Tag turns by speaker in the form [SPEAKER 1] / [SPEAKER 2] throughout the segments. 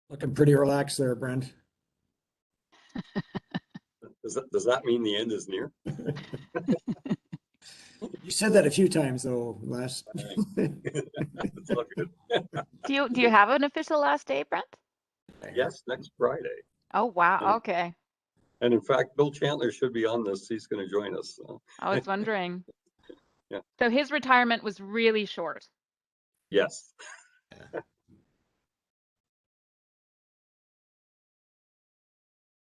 [SPEAKER 1] Looking pretty relaxed there, Brent.
[SPEAKER 2] Does that mean the end is near?
[SPEAKER 1] You said that a few times though last.
[SPEAKER 2] It's all good.
[SPEAKER 3] Do you have an official last day, Brent?
[SPEAKER 2] Yes, next Friday.
[SPEAKER 3] Oh wow, okay.
[SPEAKER 2] And in fact, Bill Chandler should be on this. He's going to join us. So.
[SPEAKER 3] I was wondering.
[SPEAKER 2] Yeah.
[SPEAKER 3] So his retirement was really short.
[SPEAKER 2] Yes.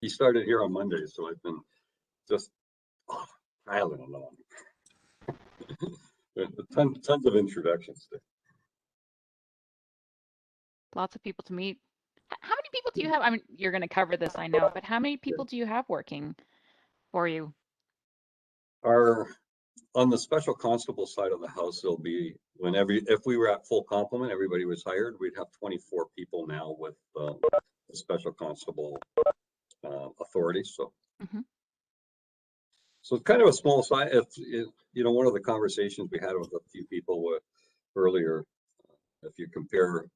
[SPEAKER 2] He started here on Monday, so I've been just piling along. Tons of introductions there.
[SPEAKER 3] Lots of people to meet. How many people do you have? I mean, you're going to cover this, I know, but how many people do you have working for you?
[SPEAKER 2] On the special constable side of the house, there'll be if we were at full complement, everybody was hired, we'd have 24 people now with the special constable authority. So, so it's kind of a small size. One of the conversations we had with a few people earlier, if you compare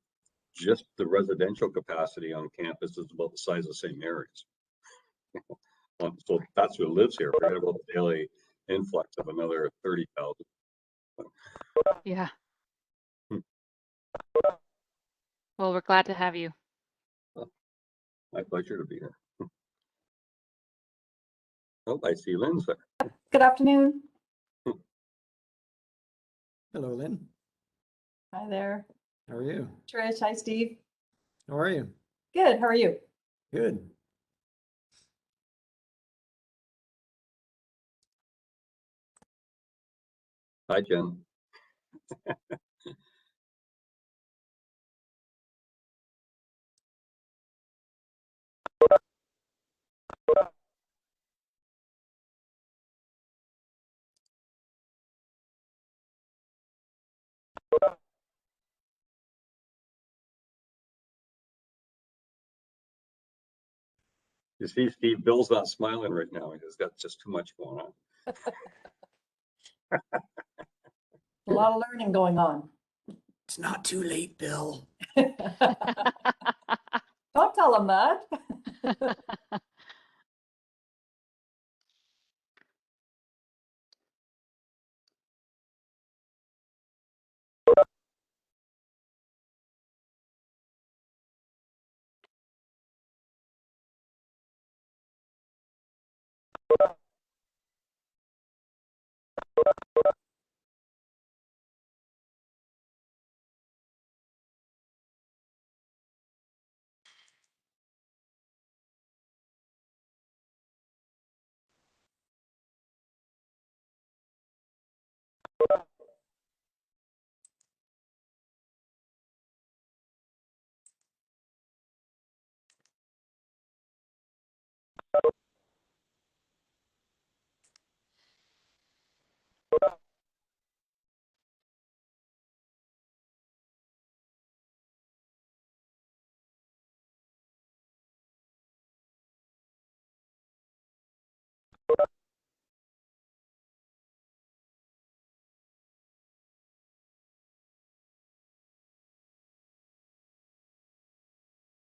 [SPEAKER 2] just the residential capacity on campus, is about the size of St. Mary's. So that's who lives here. Forget about the daily influx of another 30,000.
[SPEAKER 3] Yeah. Well, we're glad to have you.
[SPEAKER 2] My pleasure to be here. Oh, I see Lynn's there.
[SPEAKER 4] Good afternoon.
[SPEAKER 1] Hello, Lynn.
[SPEAKER 4] Hi there.
[SPEAKER 1] How are you?
[SPEAKER 4] Trish. Hi, Steve.
[SPEAKER 1] How are you?
[SPEAKER 4] Good. How are you?
[SPEAKER 1] Good.
[SPEAKER 2] Hi, Jen. You see, Steve, Bill's not smiling right now. He's got just too much going on.
[SPEAKER 4] A lot of learning going on.
[SPEAKER 1] It's not too late, Bill.
[SPEAKER 4] Don't tell him that.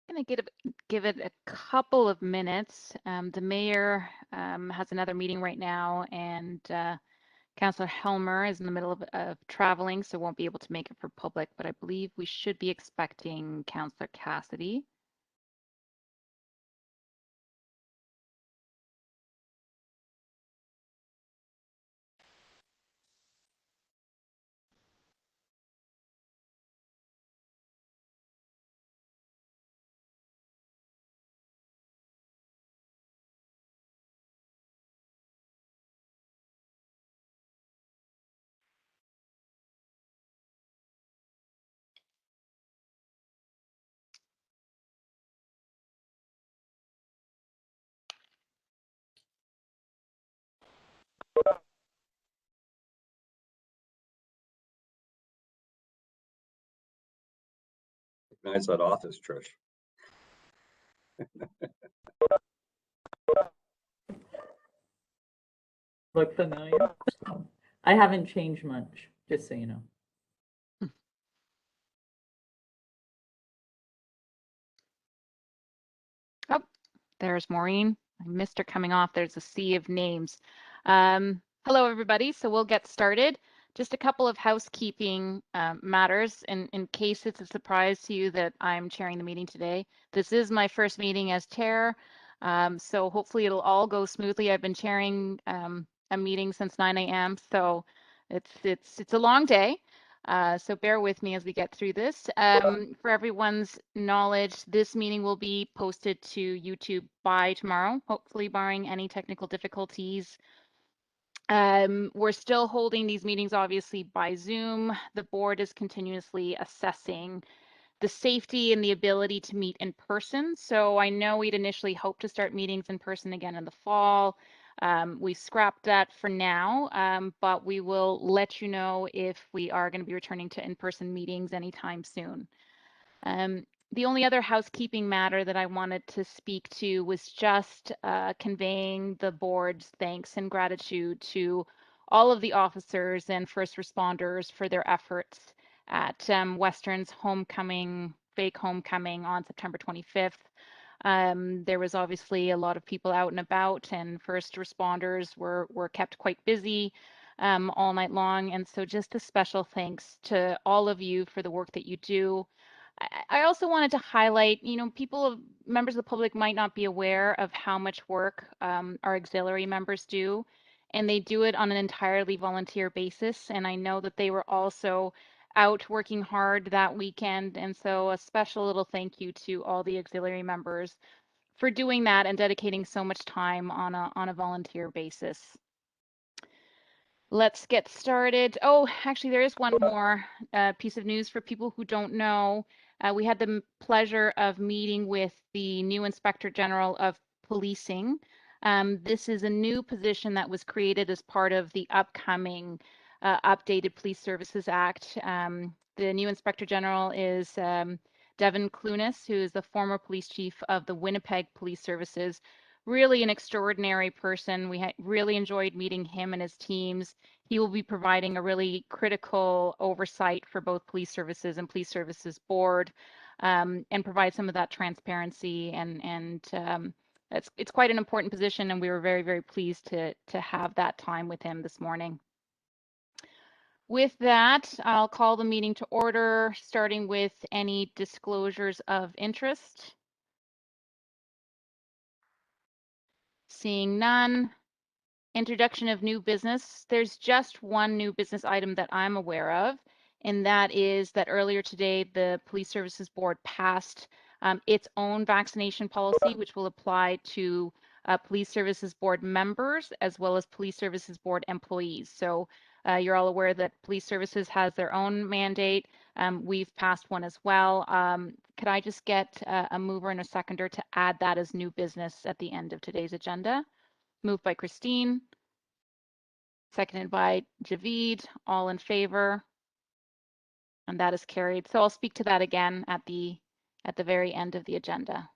[SPEAKER 3] Going to give it a couple of minutes. The mayor has another meeting right now, and Councillor Helmer is in the middle of traveling, so won't be able to make it for public, but I believe we should be expecting Councillor Cassidy.
[SPEAKER 2] Recognize that office, Trish.
[SPEAKER 5] Look familiar? I haven't changed much, just so you know.
[SPEAKER 3] Oh, there's Maureen. I missed her coming off. There's a sea of names. Hello, everybody. So we'll get started. Just a couple of housekeeping matters in case it's a surprise to you that I'm chairing the meeting today. This is my first meeting as chair, so hopefully it'll all go smoothly. I've been chairing a meeting since 9 a.m., so it's a long day. So bear with me as we get through this. For everyone's knowledge, this meeting will be posted to YouTube by tomorrow, hopefully barring any technical difficulties. We're still holding these meetings obviously by Zoom. The board is continuously assessing the safety and the ability to meet in person. So I know we'd initially hoped to start meetings in person again in the fall. We scrapped that for now, but we will let you know if we are going to be returning to in-person meetings anytime soon. The only other housekeeping matter that I wanted to speak to was just conveying the board's thanks and gratitude to all of the officers and first responders for their efforts at Western's fake homecoming on September 25th. There was obviously a lot of people out and about, and first responders were kept quite busy all night long. And so just a special thanks to all of you for the work that you do. I also wanted to highlight, members of the public might not be aware of how much work our auxiliary members do, and they do it on an entirely volunteer basis. And I know that they were also out working hard that weekend. And so a special little thank you to all the auxiliary members for doing that and dedicating so much time on a volunteer basis. Let's get started. Oh, actually, there is one more piece of news for people who don't know. We had the pleasure of meeting with the new Inspector General of Policing. This is a new position that was created as part of the upcoming updated Police Services Act. The new Inspector General is Devin Clunas, who is the former police chief of the Winnipeg Police Services. Really an extraordinary person. We really enjoyed meeting him and his teams. He will be providing a really critical oversight for both police services and police services board, and provide some of that transparency. And it's quite an important position, and we were very, very pleased to have that time with him this morning. With that, I'll call the meeting to order, starting with any disclosures of interest. Seeing none, introduction of new business. There's just one new business item that I'm aware of, and that is that earlier today, the Police Services Board passed its own vaccination policy, which will apply to Police Services Board members as well as Police Services Board employees. So you're all aware that Police Services has their own mandate. We've passed one as well. Could I just get a mover and a seconder to add that as new business at the end of today's agenda? Moved by Christine, seconded by Javid, all in favor. And that is carried. So I'll speak to that again at the very end of the agenda.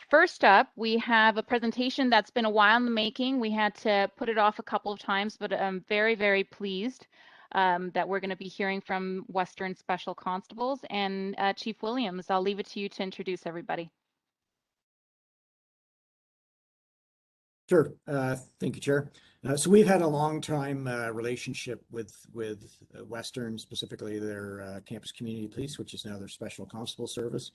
[SPEAKER 3] First up, we have a presentation that's been a while in the making. We had to put it off a couple of times, but I'm very, very pleased that we're going to be hearing from Western Special Constables and Chief Williams. I'll leave it to you to introduce everybody.
[SPEAKER 1] Sure. Thank you, Chair. So we've had a long time relationship with Western, specifically their campus community police, which is now their special constable service.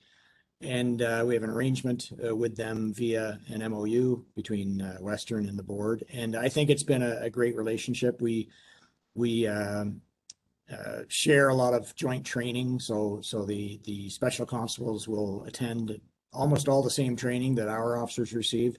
[SPEAKER 1] And we have an arrangement with them via an MOU between Western and the board. And I think it's been a great relationship. We share a lot of joint training. So the special constables will attend almost all the same training that our officers receive,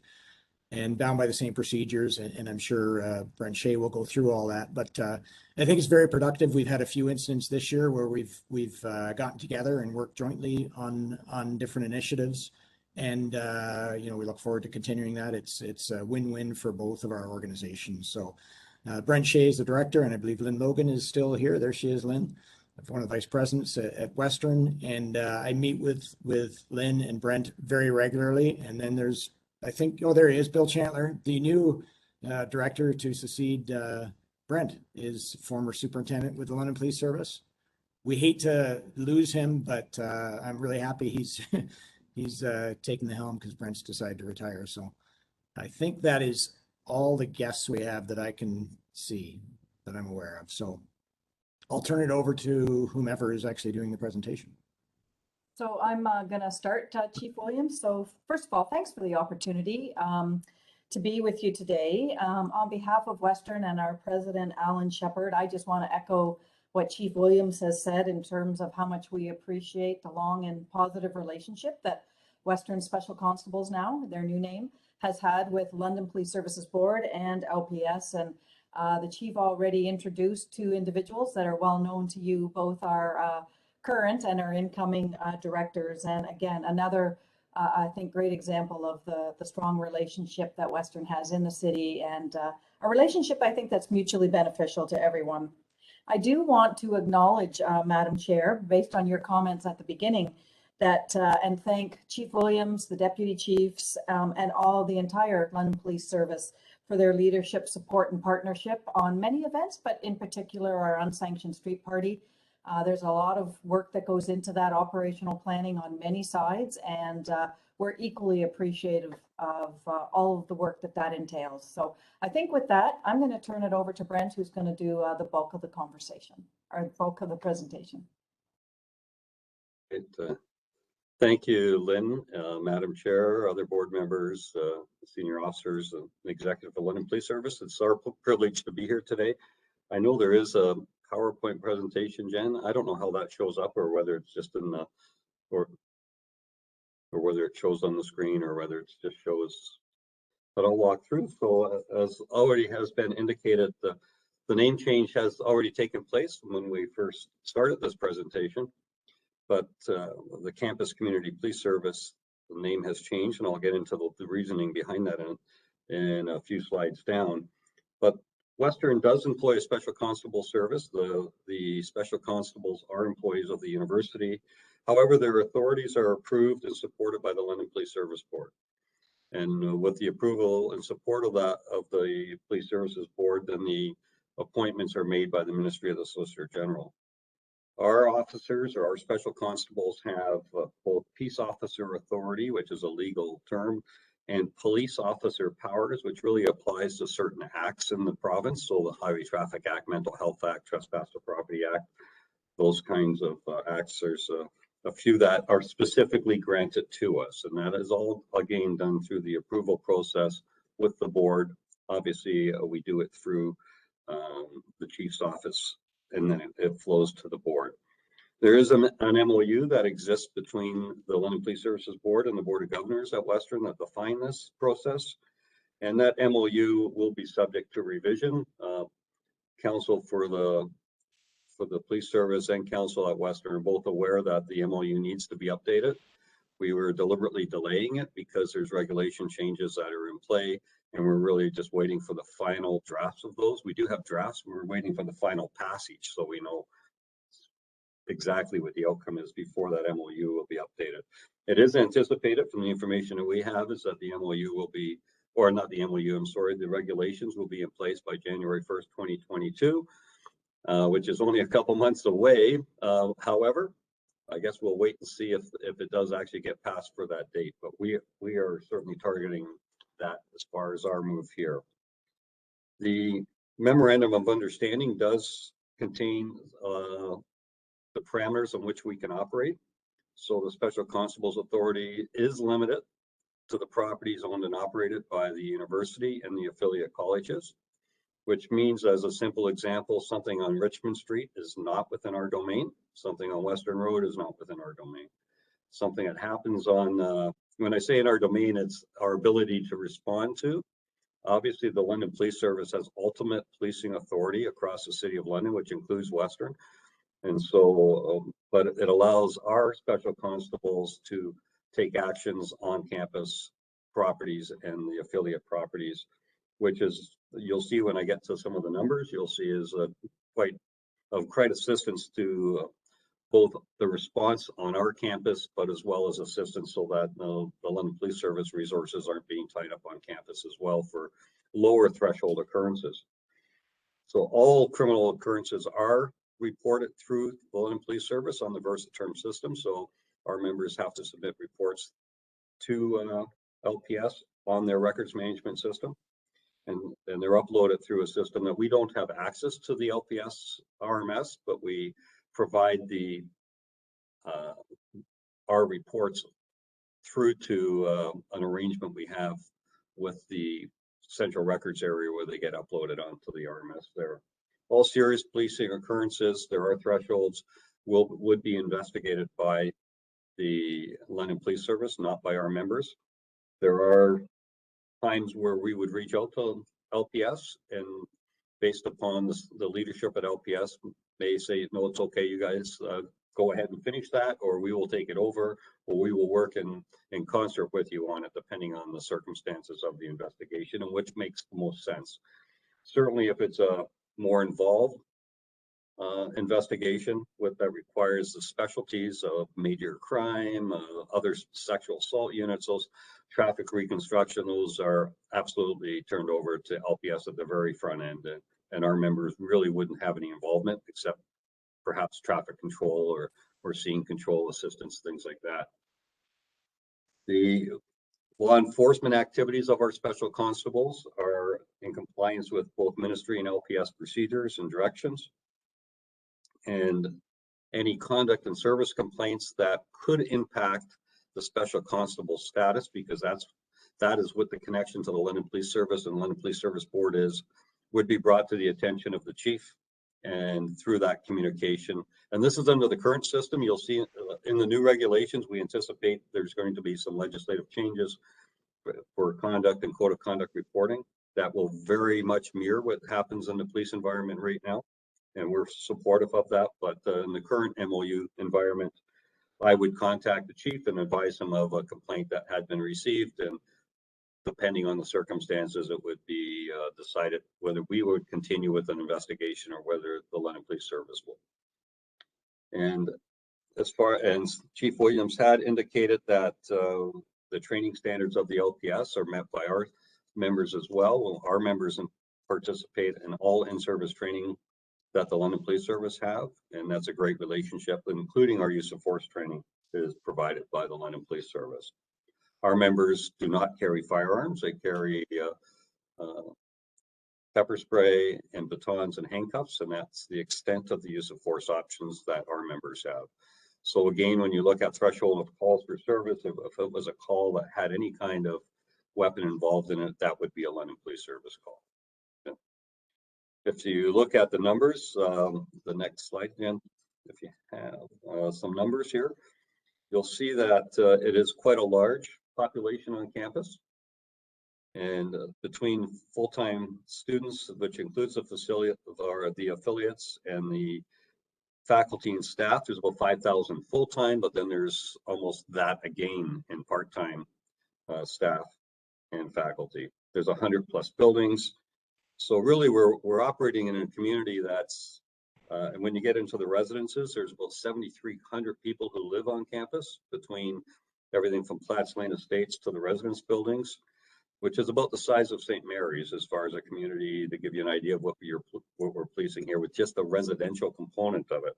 [SPEAKER 1] and bound by the same procedures. And I'm sure Brent Shea will go through all that. But I think it's very productive. We've had a few incidents this year where we've gotten together and worked jointly on different initiatives. And we look forward to continuing that. It's a win-win for both of our organizations. So Brent Shea is the director, and I believe Lynn Logan is still here. There she is, Lynn, one of the vice presidents at Western. And I meet with Lynn and Brent very regularly. And then there's, I think, there he is, Bill Chandler, the new director to succeed Brent, is former superintendent with the London Police Service. We hate to lose him, but I'm really happy he's taking the helm because Brent's decided to retire. So I think that is all the guests we have that I can see that I'm aware of. So I'll turn it over to whomever is actually doing the presentation.
[SPEAKER 4] So I'm going to start, Chief Williams. So first of all, thanks for the opportunity to be with you today. On behalf of Western and our president, Alan Shepard, I just want to echo what Chief Williams has said in terms of how much we appreciate the long and positive relationship that Western Special Constables, now their new name, has had with London Police Services Board and LPS. And the Chief already introduced two individuals that are well known to you, both our current and our incoming directors. And again, another, I think, great example of the strong relationship that Western has in the city, and a relationship, I think, that's mutually beneficial to everyone. I do want to acknowledge, Madam Chair, based on your comments at the beginning, that and thank Chief Williams, the deputy chiefs, and all the entire London Police Service for their leadership, support, and partnership on many events, but in particular our unsanctioned street party. There's a lot of work that goes into that operational planning on many sides, and we're equally appreciative of all of the work that entails. So I think with that, I'm going to turn it over to Brent, who's going to do the bulk of the conversation, or bulk of the presentation.
[SPEAKER 2] Thank you, Lynn, Madam Chair, other board members, senior officers, and executive of London Police Service. It's our privilege to be here today. I know there is a PowerPoint presentation, Jen. I don't know how that shows up, or whether it's just in the, or whether it shows on the screen, or whether it just shows, but I'll walk through. So as already has been indicated, the name change has already taken place when we first started this presentation, but the Campus Community Police Service, the name has changed, and I'll get into the reasoning behind that in a few slides down. But Western does employ a special constable service. The special constables are employees of the university. However, their authorities are approved and supported by the London Police Service Board. And with the approval and support of that, of the Police Services Board, then the appointments are made by the Ministry of the Solicitor General. Our officers, or our special constables, have both peace officer authority, which is a legal term, and police officer powers, which really applies to certain acts in the province. So the Highway Traffic Act, Mental Health Act, Trespass to Property Act, those kinds of acts. There's a few that are specifically granted to us, and that is all again done through the approval process with the board obviously we do it through the chief's office, and then it flows to the board. There is an MOU that exists between the London Police Services Board and the Board of Governors at Western that define this process. And that MOU will be subject to revision. Council for the police service and council at Western are both aware that the MOU needs to be updated. We were deliberately delaying it because there's regulation changes that are in play, and we're really just waiting for the final drafts of those. We do have drafts, we're waiting for the final passage, so we know exactly what the outcome is before that MOU will be updated. It is anticipated from the information that we have is that the MOU will be, or not the MOU, I'm sorry, the regulations will be in place by January 1st, 2022, which is only a couple months away. However, I guess we'll wait and see if it does actually get passed for that date, but we are certainly targeting that as far as our move here. The memorandum of understanding does contain the parameters on which we can operate. So the Special Constable's Authority is limited to the properties owned and operated by the university and the affiliate colleges, which means, as a simple example, something on Richmond Street is not within our domain. Something on Western Road is not within our domain. Something that happens on, when I say in our domain, it's our ability to respond to. Obviously, the London Police Service has ultimate policing authority across the City of London, which includes Western. And so, but it allows our special constables to take actions on campus properties and the affiliate properties, which is, you'll see when I get to some of the numbers, you'll see is quite assistance to both the response on our campus, but as well as assistance so that the London Police Service resources aren't being tied up on campus as well for lower threshold occurrences. So all criminal occurrences are reported through the London Police Service on the Versaterm system. So our members have to submit reports to LPS on their records management system. And they're uploaded through a system that we don't have access to the LPS RMS, but we provide the our reports through to an arrangement we have with the central records area where they get uploaded onto the RMS there. All serious policing occurrences, there are thresholds, would be investigated by the London Police Service, not by our members. There are times where we would reach out to LPS, and based upon the leadership at LPS may say, no, it's okay, you guys go ahead and finish that, or we will take it over, or we will work in concert with you on it, depending on the circumstances of the investigation and which makes the most sense. Certainly, if it's a more involved investigation that requires the specialties of major crime, other sexual assault units, those traffic reconstruction, those are absolutely turned over to LPS at the very front end, and our members really wouldn't have any involvement except perhaps traffic control or scene control assistance, things like that. The law enforcement activities of our special constables are in compliance with both ministry and LPS procedures and directions. And any conduct and service complaints that could impact the special constable status, because that is what the connection to the London Police Service and London Police Service Board is, would be brought to the attention of the chief, and through that communication. And this is under the current system. You'll see in the new regulations, we anticipate there's going to be some legislative changes for conduct and code of conduct reporting that will very much mirror what happens in the police environment right now. And we're supportive of that. But in the current MOU environment, I would contact the chief and advise him of a complaint that had been received. And depending on the circumstances, it would be decided whether we would continue with an investigation or whether the London Police Service will. And as far as Chief Williams had indicated that the training standards of the LPS are met by our members as well. Well, our members participate in all in-service training that the London Police Service have, and that's a great relationship, including our use of force training is provided by the London Police Service. Our members do not carry firearms. They carry pepper spray and batons and handcuffs, and that's the extent of the use of force options that our members have. So again, when you look at threshold of calls for service, if it was a call that had any kind of weapon involved in it, that would be a London Police Service call. Yeah. If you look at the numbers, the next slide, Jen, if you have some numbers here, you'll see that it is quite a large population on campus. And between full-time students, which includes the facility or the affiliates and the faculty and staff, there's about 5,000 full-time, but then there's almost that again in part-time staff and faculty. There's 100+ buildings. So really we're operating in a community that's, and when you get into the residences, there's about 7,300 people who live on campus, between everything from Platts Lane Estates to the residence buildings, which is about the size of St. Mary's as far as a community, to give you an idea of what we're policing here with just the residential component of it.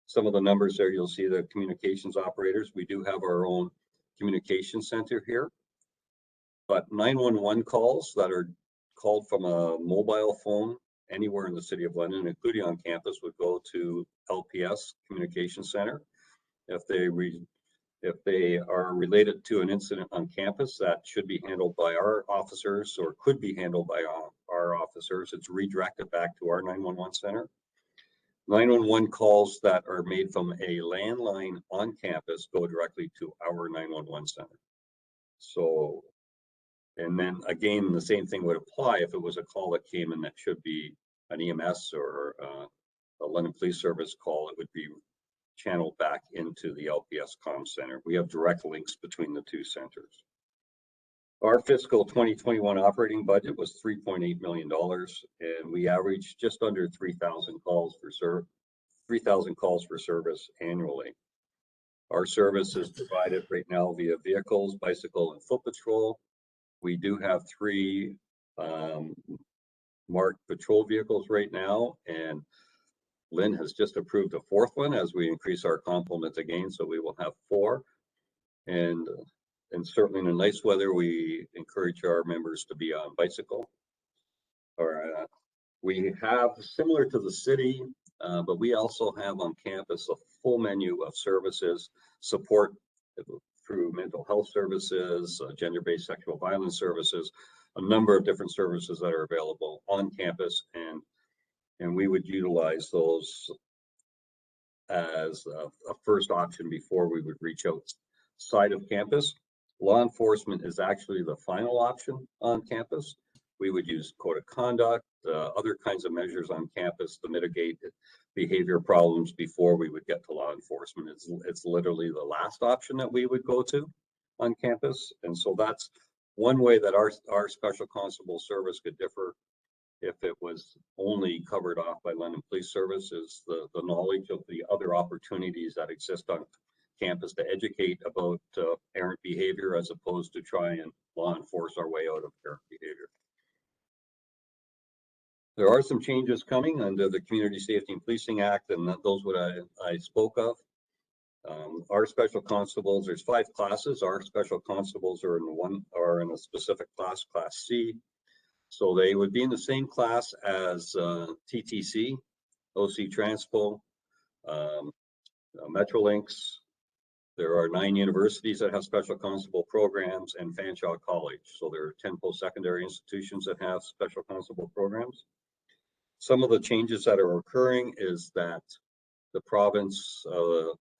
[SPEAKER 2] Some of the numbers there, you'll see the communications operators. We do have our own communication center here, but 911 calls that are called from a mobile phone anywhere in the City of London, including on campus, would go to LPS Communication Center. If they are related to an incident on campus that should be handled by our officers or could be handled by our officers, it's redirected back to our 911 center. 911 calls that are made from a landline on campus go directly to our 911 center. So, and then again, the same thing would apply if it was a call that came in that should be an EMS or a London Police Service call. It would be channeled back into the LPS Comm Center. We have direct links between the two centers. Our fiscal 2021 operating budget was $3.8 million, and we averaged just under 3,000 calls for service annually. Our service is provided right now via vehicles, bicycle, and foot patrol. We do have 3 marked patrol vehicles right now, and Lynn has just approved a 4th one as we increase our complement again, so we will have 4. And certainly in the nice weather, we encourage our members to be on bicycle. We have, similar to the city, but we also have on campus a full menu of services, support through mental health services, gender-based sexual violence services, a number of different services that are available on campus, and we would utilize those as a first option before we would reach outside of campus. Law enforcement is actually the final option on campus. We would use code of conduct, other kinds of measures on campus to mitigate behavior problems before we would get to law enforcement. It's literally the last option that we would go to on campus. And so that's one way that our special constable service could differ if it was only covered off by London Police Service, is the knowledge of the other opportunities that exist on campus to educate about errant behavior, as opposed to try and law enforce our way out of errant behavior. There are some changes coming under the Community Safety and Policing Act, and those what I spoke of. Our special constables, there's 5 classes. Our special constables are in a specific class, Class C. So they would be in the same class as TTC, OC Transpo, Metrolinx. There are 9 universities that have special constable programs, and Fanshawe College. So there are 10 post-secondary institutions that have special constable programs. Some of the changes that are occurring is that the province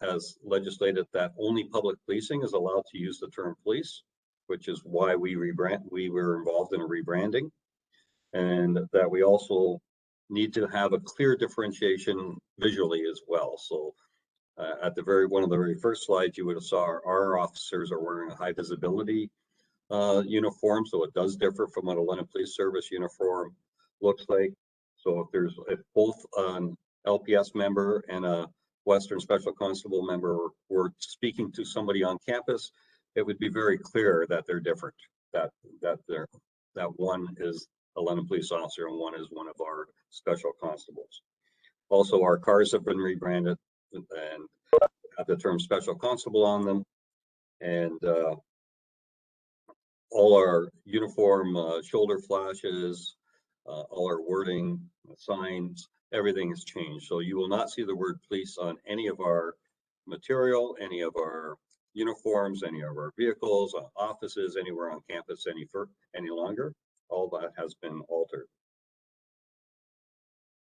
[SPEAKER 2] has legislated that only public policing is allowed to use the term police, which is why we were involved in a rebranding, and that we also need to have a clear differentiation visually as well. So at one of the very first slides, you would have saw our officers are wearing a high visibility uniform, so it does differ from what a London Police Service uniform looks like. So if both an LPS member and a Western Special Constable member were speaking to somebody on campus, it would be very clear that they're different, that one is a London police officer and one is one of our special constables. Also, our cars have been rebranded and have the term special constable on them, and all our uniform shoulder flashes, all our wording, signs, everything has changed. So you will not see the word police on any of our material, any of our uniforms, any of our vehicles, offices, anywhere on campus any longer. All that has been altered.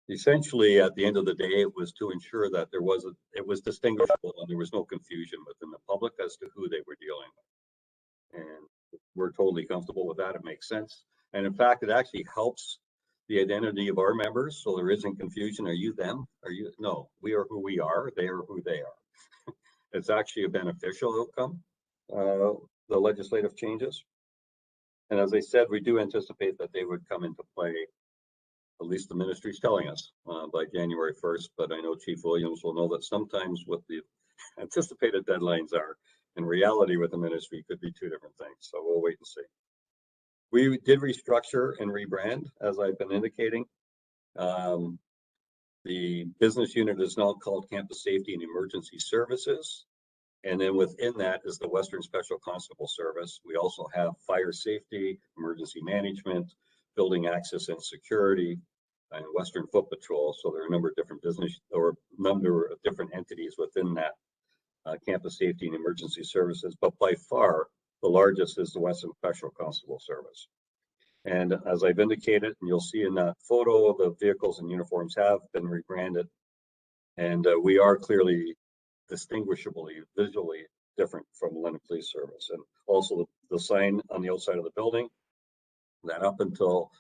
[SPEAKER 2] Essentially, at the end of the day, it was to ensure that it was distinguishable and there was no confusion within the public as to who they were dealing with. And we're totally comfortable with that. It makes sense. And in fact, it actually helps the identity of our members. So there isn't confusion. Are you them? Are you? No, we are who we are. They are who they are. It's actually a beneficial outcome, the legislative changes. And as I said, we do anticipate that they would come into play, at least the ministry's telling us, by January 1st. But I know Chief Williams will know that sometimes what the anticipated deadlines are in reality with the ministry could be two different things. So we'll wait and see. We did restructure and rebrand, as I've been indicating. The business unit is now called Campus Safety and Emergency Services. And then within that is the Western Special Constable Service. We also have fire safety, emergency management, building access and security, and Western Foot Patrol. So there are a number of different number of different entities within that Campus Safety and Emergency Services. But by far, the largest is the Western Special Constable Service. And as I've indicated, and you'll see in that photo, the vehicles and uniforms have been rebranded. And we are clearly distinguishably, visually different from London Police Service. And also the sign on the outside of the building, that up until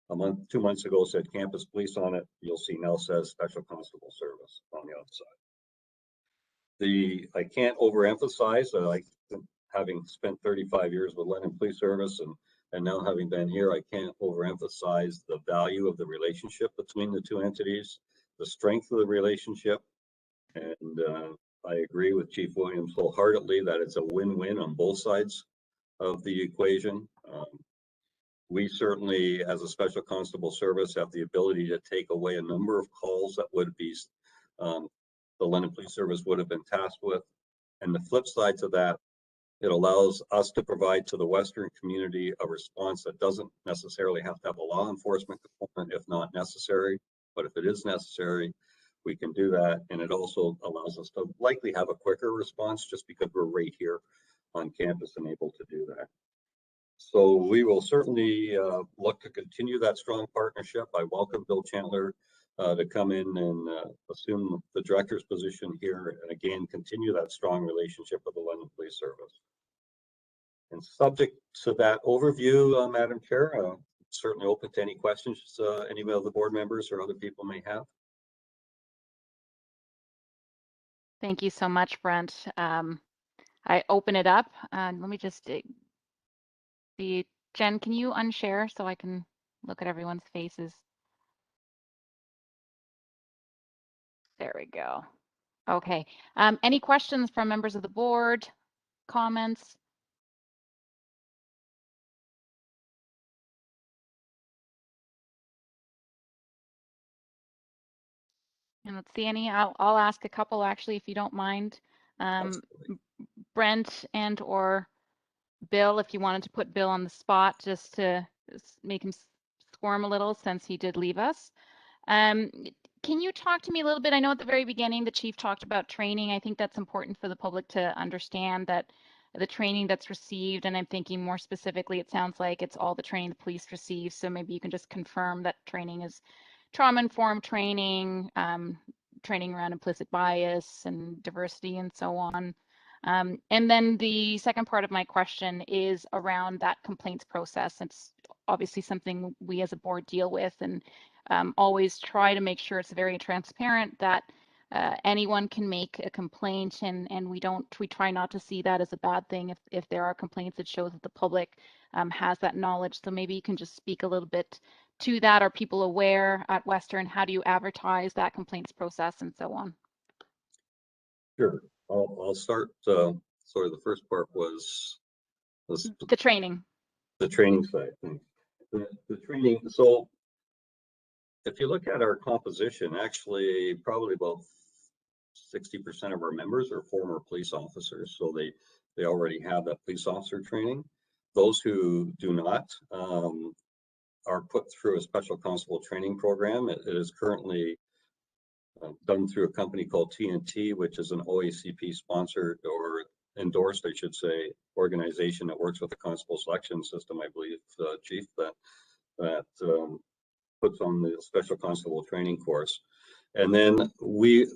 [SPEAKER 2] a month, 2 months ago said Campus Police on it, you'll see now says Special Constable Service on the outside. I can't overemphasize, having spent 35 years with London Police Service and now having been here, I can't overemphasize the value of the relationship between the two entities, the strength of the relationship. And I agree with Chief Williams wholeheartedly that it's a win-win on both sides of the equation. We certainly, as a Special Constable Service, have the ability to take away a number of calls that would be the London Police Service would have been tasked with. And the flip side to that, it allows us to provide to the Western community a response that doesn't necessarily have to have a law enforcement component if not necessary. But if it is necessary, we can do that. And it also allows us to likely have a quicker response just because we're right here on campus and able to do that. So we will certainly look to continue that strong partnership. I welcome Bill Chandler to come in and assume the director's position here, and again, continue that strong relationship with the London Police Service. And subject to that overview, Madam Chair, certainly open to any questions any of the board members or other people may have.
[SPEAKER 3] Thank you so much, Brent. I open it up. Let me just see. Jen, can you unshare so I can look at everyone's faces? There we go. Okay. Any questions from members of the board? Comments? And let's see any. I'll ask a couple actually, if you don't mind. Brent and or Bill, if you wanted to put Bill on the spot just to make him squirm a little since he did leave us. Can you talk to me a little bit? I know at the very beginning the chief talked about training. I think that's important for the public to understand that the training that's received, and I'm thinking more specifically, it sounds like it's all the training the police receive. So maybe you can just confirm that training is trauma-informed training, training around implicit bias and diversity and so on. And then the second part of my question is around that complaints process. It's obviously something we as a board deal with, and always try to make sure it's very transparent that anyone can make a complaint, and we try not to see that as a bad thing. If there are complaints, it shows that the public has that knowledge. So maybe you can just speak a little bit to that. Are people aware at Western? How do you advertise that complaints process and so on?
[SPEAKER 2] Sure. I'll start. Sorry, the first part was
[SPEAKER 3] the training. The
[SPEAKER 2] training side. The training. So if you look at our composition, actually probably about 60% of our members are former police officers. So they already have that police officer training. Those who do not are put through a special constable training program. It is currently done through a company called TNT, which is an OACP sponsored or endorsed, I should say, organization that works with the constable selection system, I believe, Chief, that puts on the special constable training course. And then we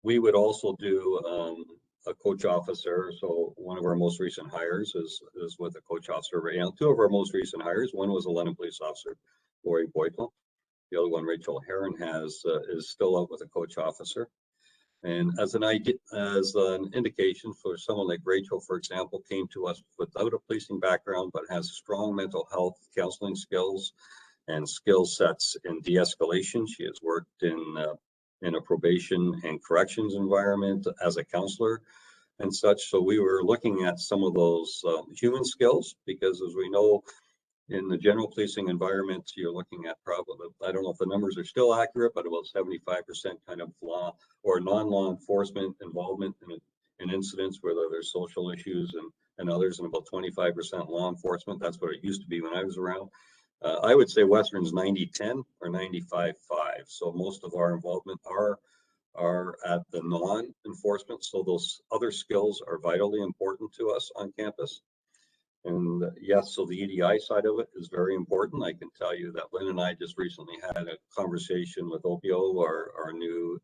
[SPEAKER 2] would also do a coach officer. So one of our most recent hires is with a coach officer right now. Two of our most recent hires, one was a London police officer, Lori Boytle. The other one, Rachel Heron, is still out with a coach officer. And as an indication for someone like Rachel, for example, came to us without a policing background, but has strong mental health counseling skills and skill sets in de-escalation. She has worked in a probation and corrections environment as a counselor and such. So we were looking at some of those human skills, because as we know, in the general policing environment, you're looking at probably, I don't know if the numbers are still accurate, but about 75% kind of law or non-law enforcement involvement in incidents, whether there's social issues and others, and about 25% law enforcement. That's what it used to be when I was around. I would say Western's 90-10 or 95-5. So most of our involvement are at the non-enforcement. So those other skills are vitally important to us on campus. And yes, so the EDI side of it is very important. I can tell you that Lynn and I just recently had a conversation with Opio, our new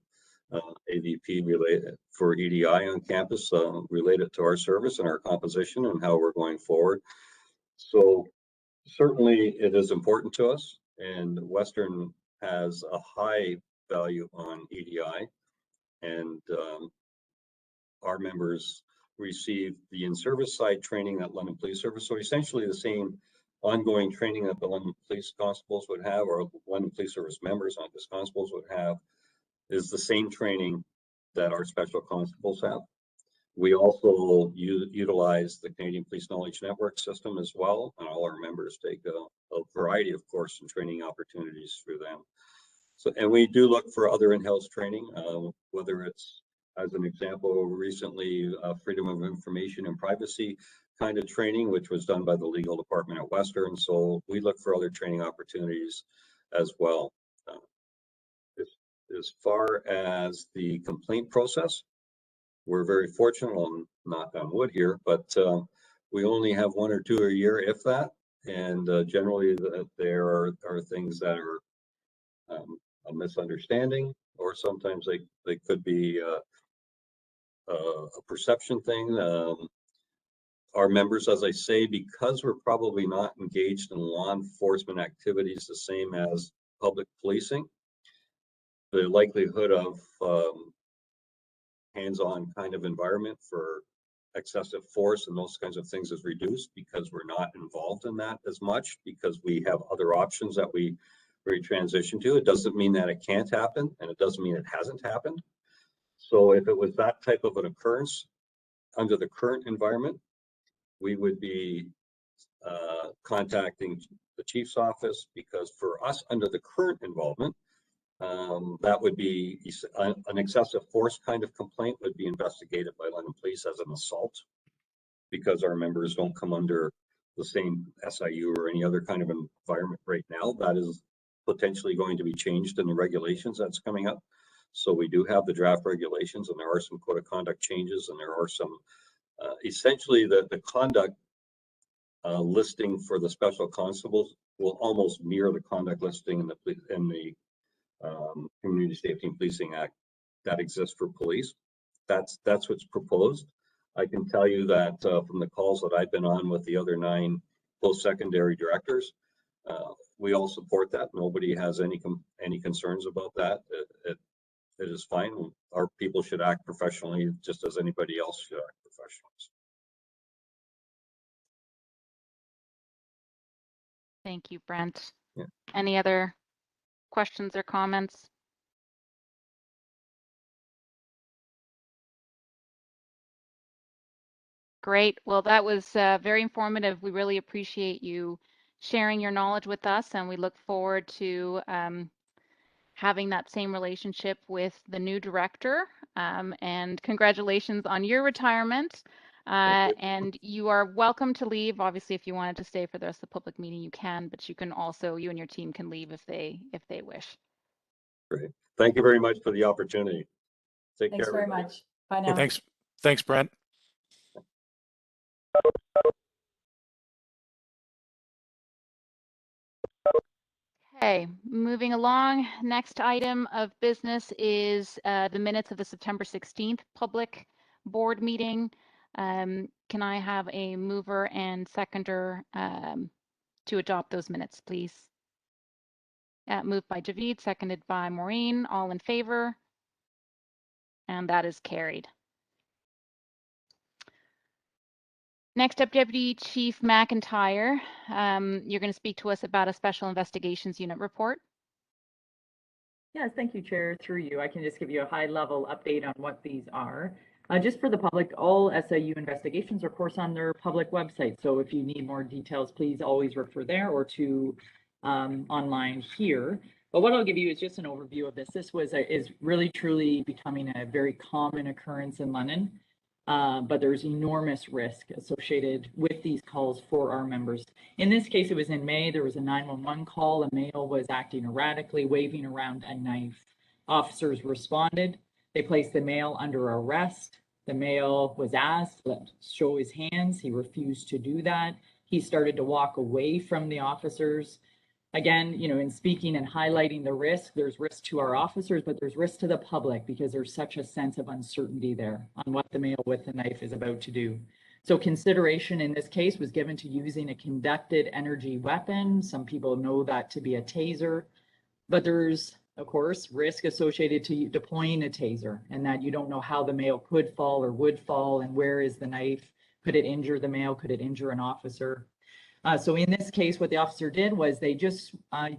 [SPEAKER 2] AVP related for EDI on campus, related to our service and our composition and how we're going forward. So certainly it is important to us, and Western has a high value on EDI, and our members receive the in-service side training at London Police Service. So essentially the same ongoing training that the London Police Constables would have, or London Police Service members, not just constables, would have, is the same training that our special constables have. We also utilize the Canadian Police Knowledge Network system as well, and all our members take a variety of course and training opportunities through them. So, and we do look for other in-house training, whether it's, as an example, recently freedom of information and privacy kind of training, which was done by the legal department at Western. So we look for other training opportunities as well. As far as the complaint process, we're very fortunate, well, knock on wood here, but we only have one or two a year, if that. And generally there are things that are a misunderstanding, or sometimes they could be a perception thing. Our members, as I say, because we're probably not engaged in law enforcement activities the same as public policing, the likelihood of hands-on kind of environment for excessive force and those kinds of things is reduced, because we're not involved in that as much, because we have other options that we transition to. It doesn't mean that it can't happen, and it doesn't mean it hasn't happened. So if it was that type of an occurrence under the current environment, we would be contacting the chief's office, because for us under the current involvement, that would be an excessive force kind of complaint would be investigated by London Police as an assault, because our members don't come under the same SIU or any other kind of environment right now. That is potentially going to be changed in the regulations that's coming up. So we do have the draft regulations, and there are some code of conduct changes, and there are some essentially the conduct listing for the special constables will almost mirror the conduct listing in the Community Safety and Policing Act that exists for police. That's what's proposed. I can tell you that from the calls that I've been on with the other 9 post-secondary directors, we all support that. Nobody has any concerns about that. It is fine. Our people should act professionally, just as anybody else should act professionally.
[SPEAKER 3] Thank you, Brent.
[SPEAKER 2] Yeah.
[SPEAKER 3] Any other questions or comments? Great. Well, that was very informative. We really appreciate you sharing your knowledge with us, and we look forward to having that same relationship with the new director. And congratulations on your retirement. And you are welcome to leave. Obviously, if you wanted to stay for the rest of the public meeting, you can, but you can also, you and your team can leave if they wish.
[SPEAKER 2] Great. Thank you very much for the opportunity. Take
[SPEAKER 4] Thanks
[SPEAKER 2] care,
[SPEAKER 4] very
[SPEAKER 2] everybody.
[SPEAKER 4] much. Bye
[SPEAKER 6] Okay,
[SPEAKER 4] now.
[SPEAKER 6] thanks, Brent.
[SPEAKER 3] Okay, moving along. Next item of business is the minutes of the September 16th public board meeting. Can I have a mover and seconder to adopt those minutes, please? Moved by Javid, seconded by Maureen. All in favor? And that is carried. Next up, Deputy Chief McIntyre. You're going to speak to us about a Special Investigations Unit report.
[SPEAKER 5] Yes, thank you, Chair. Through you, I can just give you a high-level update on what these are. Just for the public, all SIU investigations are, of course, on their public website. So if you need more details, please always refer there or to online here. But what I'll give you is just an overview of this. This is really truly becoming a very common occurrence in London. But there's enormous risk associated with these calls for our members. In this case, it was in May. There was a 911 call. A male was acting erratically, waving around a knife. Officers responded. They placed the male under arrest. The male was asked to show his hands. He refused to do that. He started to walk away from the officers. Again, in speaking and highlighting the risk, there's risk to our officers, but there's risk to the public because there's such a sense of uncertainty there on what the male with the knife is about to do. So consideration in this case was given to using a conducted energy weapon. Some people know that to be a taser, but there's, of course, risk associated to deploying a taser and that you don't know how the male could fall or would fall and where is the knife. Could it injure the male? Could it injure an officer? So in this case, what the officer did was they just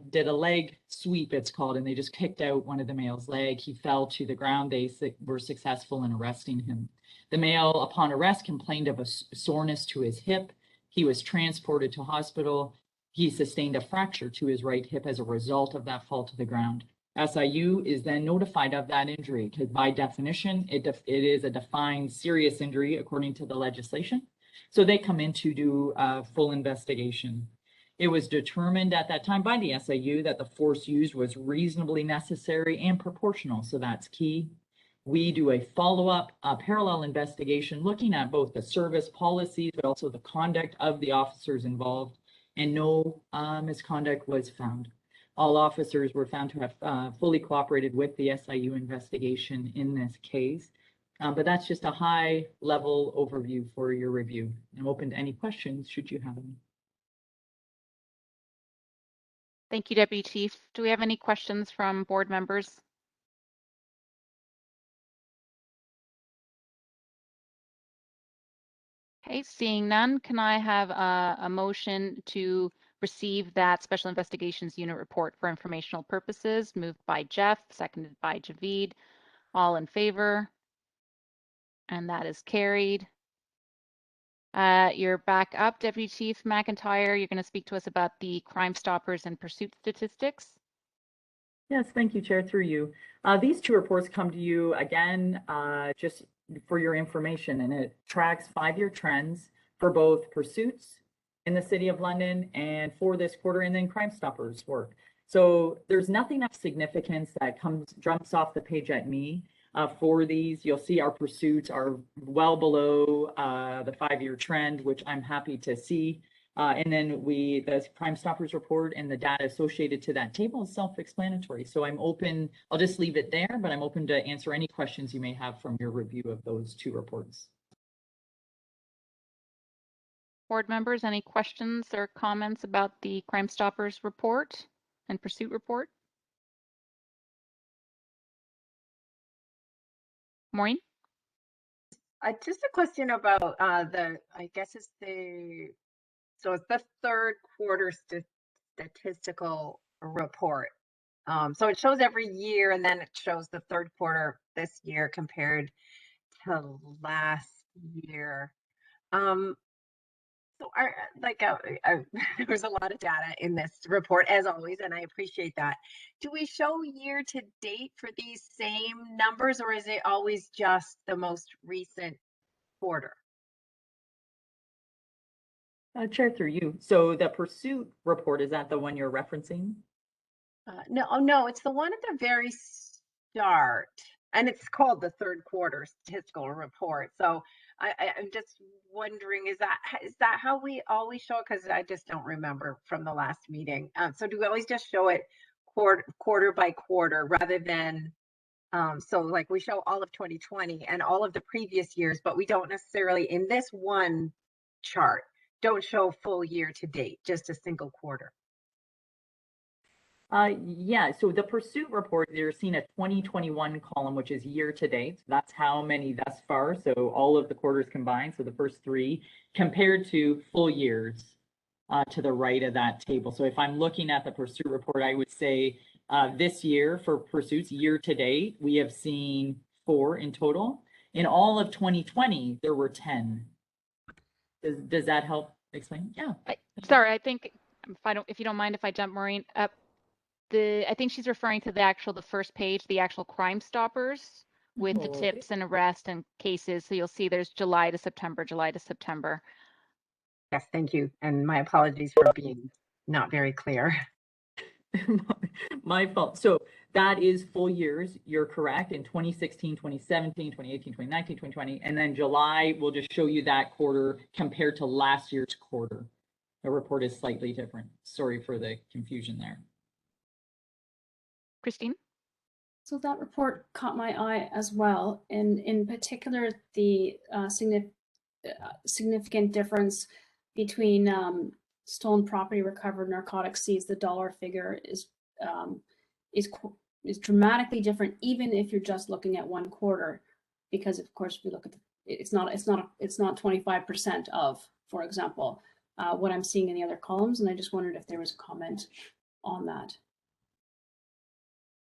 [SPEAKER 5] did a leg sweep, it's called, and they just kicked out one of the male's leg. He fell to the ground. They were successful in arresting him. The male, upon arrest, complained of a soreness to his hip. He was transported to hospital. He sustained a fracture to his right hip as a result of that fall to the ground. SIU is then notified of that injury because by definition, it is a defined serious injury according to the legislation. So they come in to do a full investigation. It was determined at that time by the SIU that the force used was reasonably necessary and proportional. So that's key. We do a follow-up parallel investigation looking at both the service policies, but also the conduct of the officers involved, and no misconduct was found. All officers were found to have fully cooperated with the SIU investigation in this case. But that's just a high level overview for your review. I'm open to any questions should you have any.
[SPEAKER 3] Thank you, Deputy Chief. Do we have any questions from board members? Okay, seeing none, can I have a motion to receive that Special Investigations Unit report for informational purposes? Moved by Jeff, seconded by Javid. All in favor? And that is carried. You're back up, Deputy Chief McIntyre. You're going to speak to us about the Crime Stoppers and pursuit statistics.
[SPEAKER 5] Yes, thank you, Chair, through you. These two reports come to you again, just for your information, and it tracks 5-year trends for both pursuits in the City of London and for this quarter, and then Crime Stoppers work. So there's nothing of significance that jumps off the page at me. For these, you'll see our pursuits are well below the 5-year trend, which I'm happy to see. And then the Crime Stoppers report and the data associated to that table is self-explanatory. So I'm open, I'll just leave it there, but I'm open to answer any questions you may have from your review of those two reports.
[SPEAKER 3] Board members, any questions or comments about the Crime Stoppers report and pursuit report? Maureen?
[SPEAKER 6] Just a question about I guess it's it's the third quarter statistical report. So it shows every year and then it shows the third quarter this year compared to last year. So there's a lot of data in this report as always, and I appreciate that. Do we show year to date for these same numbers, or is it always just the most recent quarter?
[SPEAKER 5] Chair, through you. So the pursuit report, is that the one you're referencing?
[SPEAKER 6] No, it's the one at the very start. and it's called the third quarter statistical report. So I'm just wondering, is that how we always show it? Because I just don't remember from the last meeting. So do we always just show it quarter by quarter rather than so like we show all of 2020 and all of the previous years, but we don't necessarily in this one chart don't show full year to date, just a single quarter.
[SPEAKER 5] Yeah, so the pursuit report, you're seeing a 2021 column, which is year to date. That's how many thus far. So all of the quarters combined, so the first 3, compared to full years to the right of that table. So if I'm looking at the pursuit report, I would say this year for pursuits year to date, we have seen 4 in total. In all of 2020, there were 10. Does that help explain? Yeah.
[SPEAKER 3] Sorry, I think if you don't mind if I jump, Maureen, up. I think she's referring to the first page, the actual Crime Stoppers with the tips and arrest and cases. So you'll see there's July to September, July to September.
[SPEAKER 6] Yes, thank you. And my apologies for being not very clear.
[SPEAKER 5] My fault. So that is full years. You're correct. In 2016, 2017, 2018, 2019, 2020. And then July will just show you that quarter compared to last year's quarter. The report is slightly different. Sorry for the confusion there.
[SPEAKER 3] Christine?
[SPEAKER 7] So that report caught my eye as well, and in particular, the significant difference between stolen property recovered, narcotics seized. The dollar figure is dramatically different, even if you're just looking at one quarter, because of course we look at it's not 25% of, for example, what I'm seeing in the other columns, and I just wondered if there was a comment on that.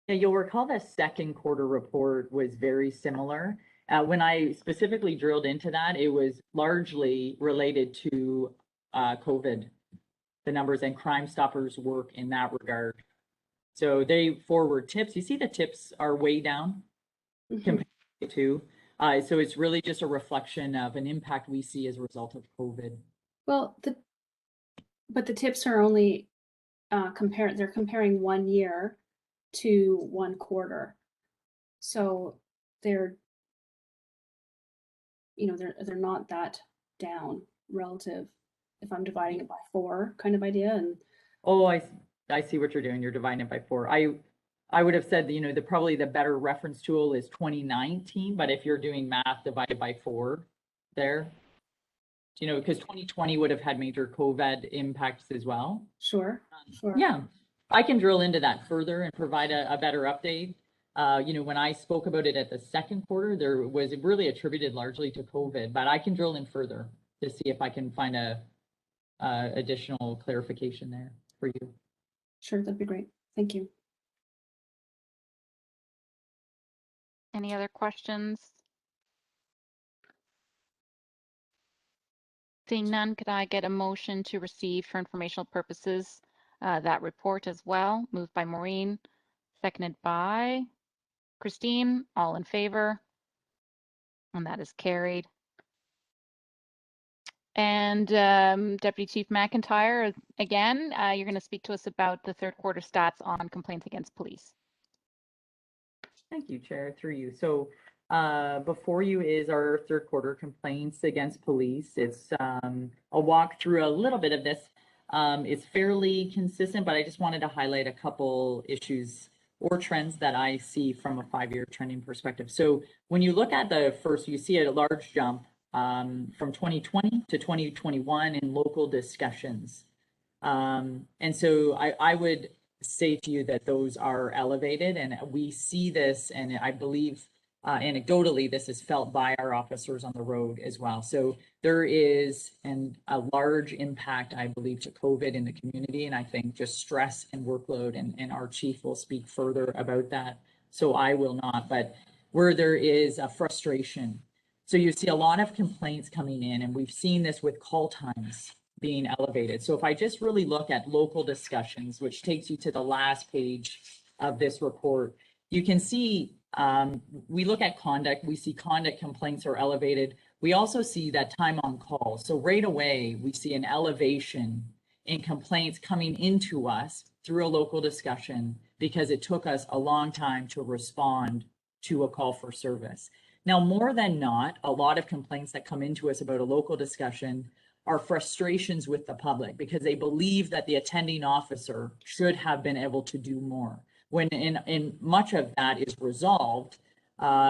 [SPEAKER 5] Yeah, you'll recall the second quarter report was very similar. When I specifically drilled into that, it was largely related to COVID, the numbers, and Crime Stoppers work in that regard. So they forward tips. You see the tips are way down compared to, so it's really just a reflection of an impact we see as a result of COVID.
[SPEAKER 7] Well, but the tips are only they're comparing 1 year to 1 quarter, so they're not that down relative if I'm dividing it by 4 kind of idea. And
[SPEAKER 5] oh, I see what you're doing. You're dividing it by 4. I would have said that, probably the better reference tool is 2019, but if you're doing math divided by 4 there, because 2020 would have had major COVID impacts as well.
[SPEAKER 7] Sure.
[SPEAKER 5] Yeah, I can drill into that further and provide a better update. When I spoke about it at the second quarter, there was really attributed largely to COVID, but I can drill in further to see if I can find a additional clarification there for you.
[SPEAKER 7] Sure, that'd be great. Thank you.
[SPEAKER 3] Any other questions? Seeing none, could I get a motion to receive for informational purposes that report as well? Moved by Maureen, seconded by Christine. All in favor? And that is carried. And Deputy Chief McIntyre, again, you're going to speak to us about the third quarter stats on complaints against police.
[SPEAKER 5] Thank you, Chair, through you. So before you is our third quarter complaints against police. It's I'll walk through a little bit of this. It's fairly consistent, but I just wanted to highlight a couple issues or trends that I see from a 5-year trending perspective. So when you look at the first, you see a large jump from 2020 to 2021 in local discussions. And so I would say to you that those are elevated, and we see this, and I believe anecdotally this is felt by our officers on the road as well. So there is a large impact, I believe, to COVID in the community, and I think just stress and workload, and our chief will speak further about that, so I will not, but where there is a frustration. So you see a lot of complaints coming in, and we've seen this with call times being elevated. So if I just really look at local discussions, which takes you to the last page of this report, you can see we look at conduct, we see conduct complaints are elevated. We also see that time on call. So right away, we see an elevation in complaints coming into us through a local discussion because it took us a long time to respond to a call for service. Now, more than not, a lot of complaints that come into us about a local discussion are frustrations with the public because they believe that the attending officer should have been able to do more. When in much of that is resolved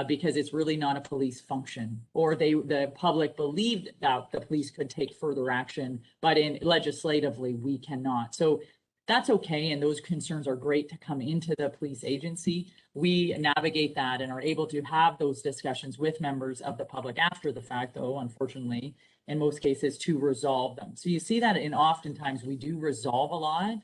[SPEAKER 5] because it's really not a police function, or the public believed that the police could take further action, but legislatively we cannot. So that's okay, and those concerns are great to come into the police agency. We navigate that and are able to have those discussions with members of the public after the fact, though, unfortunately, in most cases, to resolve them. So you see that in oftentimes we do resolve a lot.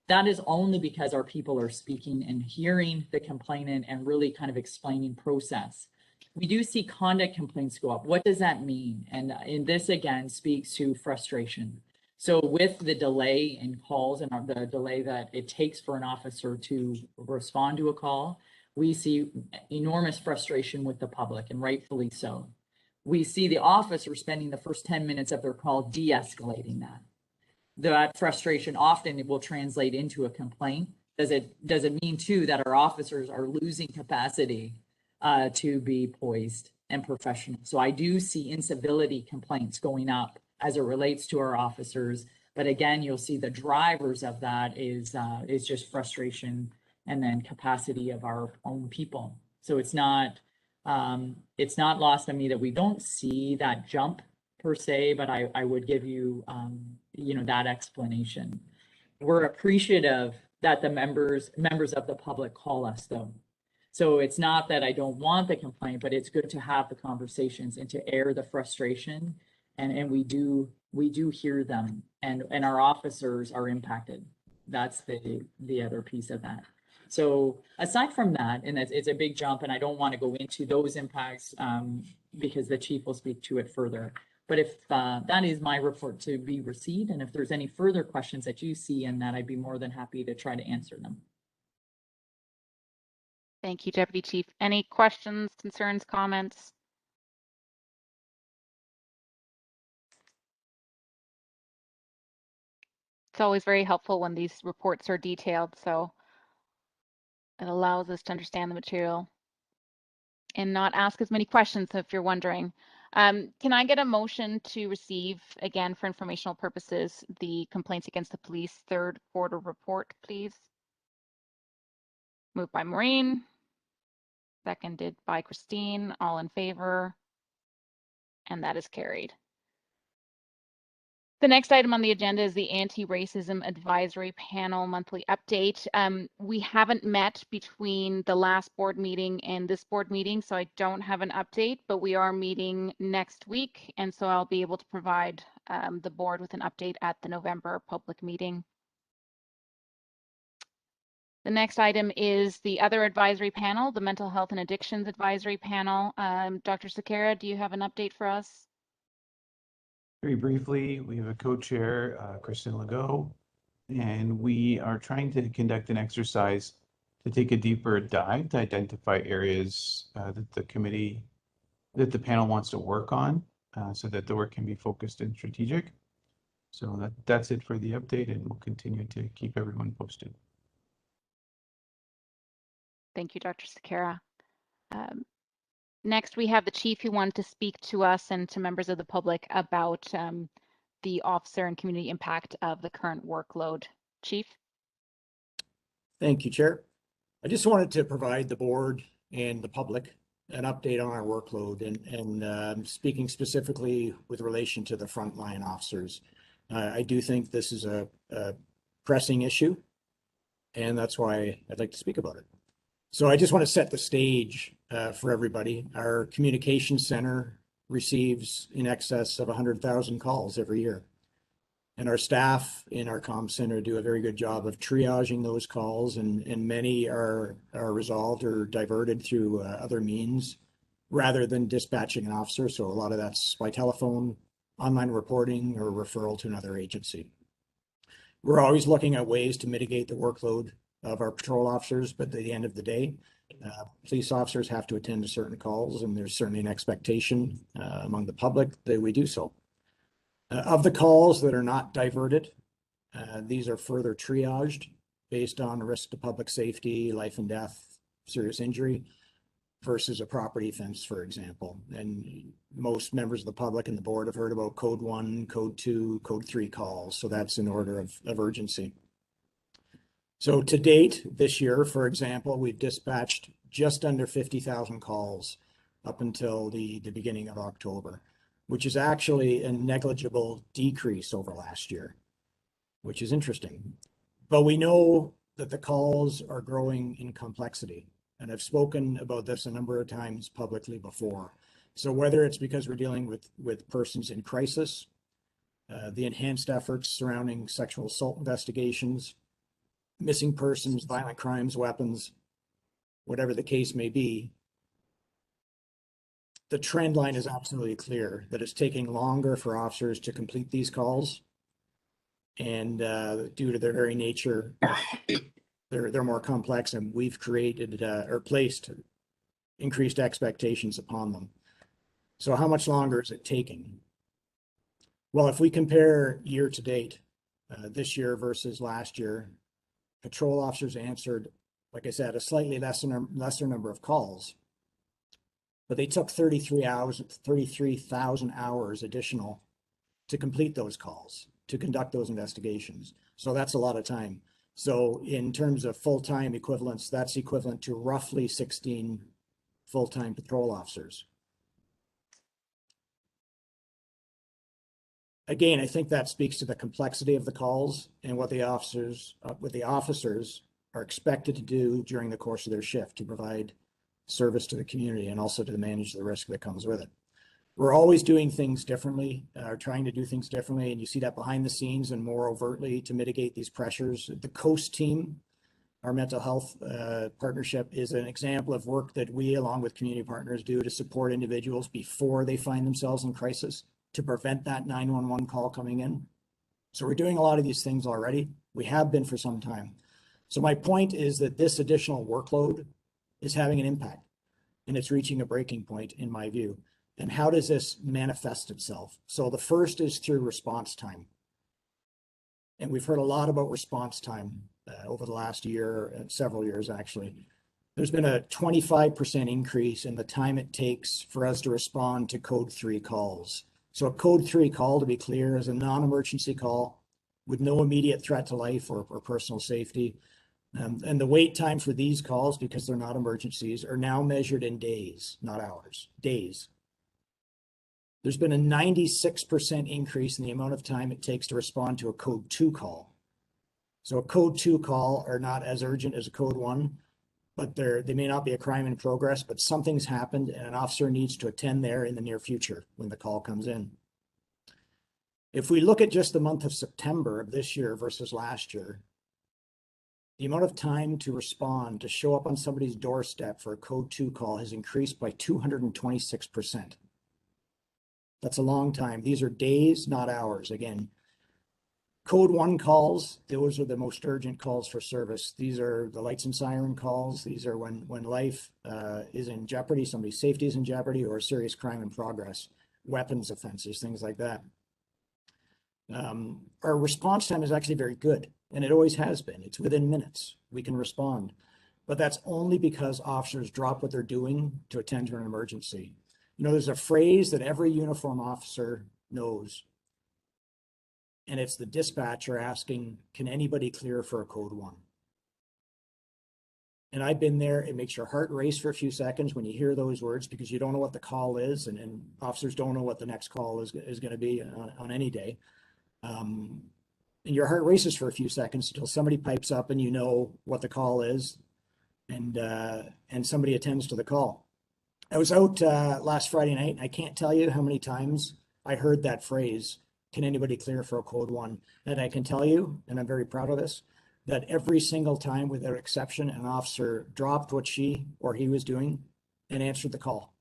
[SPEAKER 5] That is only because our people are speaking and hearing the complainant and really kind of explaining process. We do see conduct complaints go up. What does that mean? And this again speaks to frustration. So with the delay in calls and the delay that it takes for an officer to respond to a call, we see enormous frustration with the public, and rightfully so. We see the officer spending the first 10 minutes of their call de-escalating that. That frustration often will translate into a complaint. Does it mean too that our officers are losing capacity to be poised and professional? So I do see incivility complaints going up as it relates to our officers. But again, you'll see the drivers of that is just frustration and then capacity of our own people. So it's not lost on me that we don't see that jump per se, but I would give you, that explanation. We're appreciative that the members of the public call us though. So it's not that I don't want the complaint, but it's good to have the conversations and to air the frustration. And we do hear them, and our officers are impacted. That's the other piece of that. So aside from that, and it's a big jump, and I don't want to go into those impacts because the chief will speak to it further. But if that is my report to be received, and if there's any further questions that you see in that, I'd be more than happy to try to answer them.
[SPEAKER 3] Thank you, Deputy Chief. Any questions, concerns, comments? It's always very helpful when these reports are detailed, so it allows us to understand the material and not ask as many questions if you're wondering. Can I get a motion to receive, again, for informational purposes, the complaints against the police third quarter report, please? Moved by Maureen, seconded by Christine, all in favor, and that is carried. The next item on the agenda is the Anti-Racism Advisory Panel monthly update. We haven't met between the last board meeting and this board meeting, so I don't have an update, but we are meeting next week, and so I'll be able to provide the board with an update at the November public meeting. The next item is the other advisory panel, the Mental Health and Addictions Advisory Panel. Dr. Sequeira, do you have an update for us?
[SPEAKER 8] Very briefly, we have a co-chair, Kristen Legault, and we are trying to conduct an exercise to take a deeper dive to identify areas that the panel wants to work on so that the work can be focused and strategic. So that's it for the update, and we'll continue to keep everyone posted.
[SPEAKER 3] Thank you, Dr. Sequeira. Next, we have the chief who wanted to speak to us and to members of the public about the officer and community impact of the current workload. Chief?
[SPEAKER 1] Thank you, Chair. I just wanted to provide the board and the public an update on our workload and speaking specifically with relation to the frontline officers. I do think this is a pressing issue, and that's why I'd like to speak about it. So I just want to set the stage for everybody. Our communications center receives in excess of 100,000 calls every year. And our staff in our comm center do a very good job of triaging those calls, and many are resolved or diverted through other means rather than dispatching an officer. So a lot of that's by telephone, online reporting, or referral to another agency. We're always looking at ways to mitigate the workload of our patrol officers, but at the end of the day, police officers have to attend to certain calls, and there's certainly an expectation among the public that we do so. Of the calls that are not diverted, these are further triaged based on risk to public safety, life and death, serious injury. versus a property offense, for example. And most members of the public and the board have heard about code 1, code 2, code 3 calls. So that's in order of urgency. So to date this year, for example, we've dispatched just under 50,000 calls up until the beginning of October, which is actually a negligible decrease over last year, which is interesting. But we know that the calls are growing in complexity. And I've spoken about this a number of times publicly before. So whether it's because we're dealing with persons in crisis, the enhanced efforts surrounding sexual assault investigations, missing persons, violent crimes, weapons, whatever the case may be, the trend line is absolutely clear that it's taking longer for officers to complete these calls. And due to their very nature, they're more complex, and we've created or placed increased expectations upon them. So how much longer is it taking? Well, if we compare year to date, this year versus last year, patrol officers answered, like I said, a slightly lesser number of calls, but they took 33,000 hours additional to complete those calls, to conduct those investigations. So that's a lot of time. So in terms of full-time equivalents, that's equivalent to roughly 16 full-time patrol officers. Again, I think that speaks to the complexity of the calls and what the officers are expected to do during the course of their shift to provide service to the community and also to manage the risk that comes with it. We're always doing things differently, trying to do things differently, and you see that behind the scenes and more overtly to mitigate these pressures. The COAST team, our mental health partnership, is an example of work that we, along with community partners, do to support individuals before they find themselves in crisis, to prevent that 911 call coming in. So we're doing a lot of these things already. We have been for some time. So my point is that this additional workload is having an impact, and it's reaching a breaking point in my view. And how does this manifest itself? So the first is through response time. And we've heard a lot about response time over the last year, several years actually. There's been a 25% increase in the time it takes for us to respond to code 3 calls. So a code 3 call, to be clear, is a non-emergency call with no immediate threat to life or personal safety. And the wait time for these calls, because they're not emergencies, are now measured in days, not hours, days. There's been a 96% increase in the amount of time it takes to respond to a code 2 call. So a code 2 call are not as urgent as a code 1, but they may not be a crime in progress, but something's happened and an officer needs to attend there in the near future when the call comes in. If we look at just the month of September of this year versus last year, the amount of time to respond, to show up on somebody's doorstep for a code 2 call has increased by 226%. That's a long time. These are days, not hours. Again, code 1 calls, those are the most urgent calls for service. These are the lights and siren calls. These are when life is in jeopardy, somebody's safety is in jeopardy, or a serious crime in progress, weapons offenses, things like that. Our response time is actually very good, and it always has been. It's within minutes. We can respond. But that's only because officers drop what they're doing to attend to an emergency. You know, there's a phrase that every uniform officer knows, and it's the dispatcher asking, can anybody clear for a code 1? And I've been there. It makes your heart race for a few seconds when you hear those words, because you don't know what the call is, and officers don't know what the next call is going to be on any day. And your heart races for a few seconds until somebody pipes up and you know what the call is, and somebody attends to the call. I was out last Friday night, and I can't tell you how many times I heard that phrase, can anybody clear for a code 1? And I can tell you, and I'm very proud of this, that every single time without exception, an officer dropped what she or he was doing and answered the call.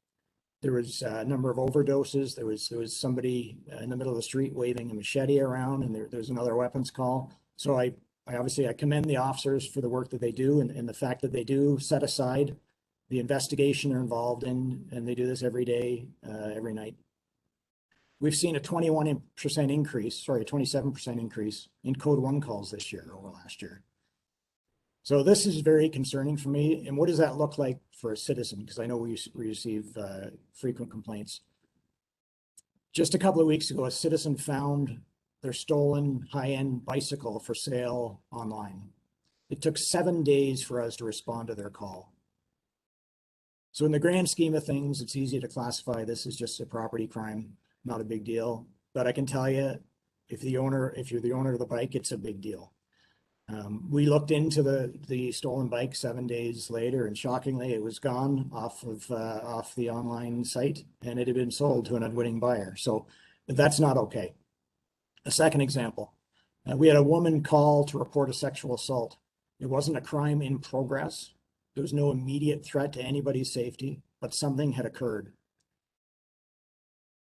[SPEAKER 1] There was a number of overdoses. There was somebody in the middle of the street waving a machete around, and there's another weapons call. So I obviously commend the officers for the work that they do, and the fact that they do set aside the investigation they're involved in, and they do this every day, every night. We've seen a 27% increase in code 1 calls this year over last year. So this is very concerning for me. And what does that look like for a citizen? Because I know we receive frequent complaints. Just a couple of weeks ago, a citizen found their stolen high-end bicycle for sale online. It took 7 days for us to respond to their call. So in the grand scheme of things, it's easy to classify this as just a property crime, not a big deal. But I can tell you, if you're the owner of the bike, it's a big deal. We looked into the stolen bike 7 days later, and shockingly, it was gone off the online site, and it had been sold to an unwitting buyer. So that's not okay. A second example, we had a woman call to report a sexual assault. It wasn't a crime in progress. There was no immediate threat to anybody's safety, but something had occurred.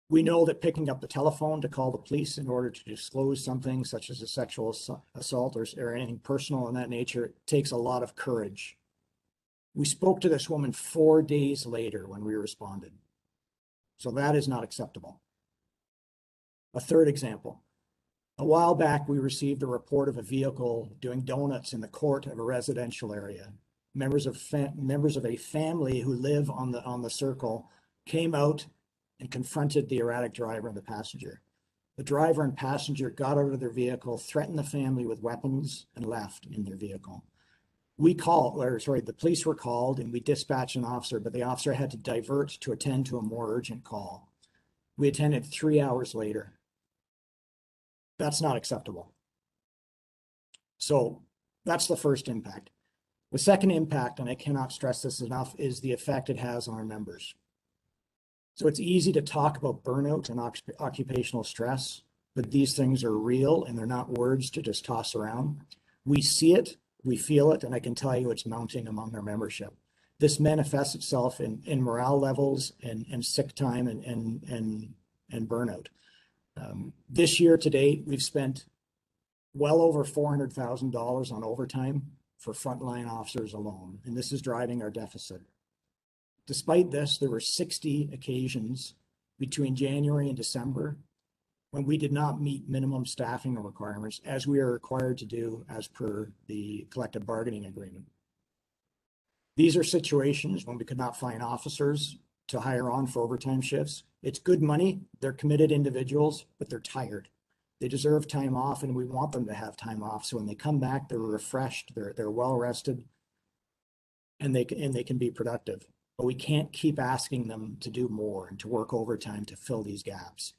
[SPEAKER 1] We know that picking up the telephone to call the police in order to disclose something such as a sexual assault or anything personal in that nature takes a lot of courage. We spoke to this woman 4 days later when we responded. So that is not acceptable. A third example. A while back, we received a report of a vehicle doing donuts in the court of a residential area. Members of a family who live on the circle came out and confronted the erratic driver and the passenger. The driver and passenger got out of their vehicle, threatened the family with weapons, and left in their vehicle. The police were called and we dispatched an officer, but the officer had to divert to attend to a more urgent call. We attended 3 hours later. That's not acceptable. So that's the first impact. The second impact, and I cannot stress this enough, is the effect it has on our members. So it's easy to talk about burnout and occupational stress, but these things are real and they're not words to just toss around. We see it, we feel it, and I can tell you it's mounting among our membership. This manifests itself in morale levels and sick time and burnout. This year to date, we've spent well over $400,000 on overtime for frontline officers alone, and this is driving our deficit. Despite this, there were 60 occasions between January and December when we did not meet minimum staffing requirements as we are required to do as per the collective bargaining agreement. These are situations when we could not find officers to hire on for overtime shifts. It's good money, they're committed individuals, but they're tired. They deserve time off and we want them to have time off. So when they come back, they're refreshed, they're well rested, and they can be productive. But we can't keep asking them to do more and to work overtime to fill these gaps.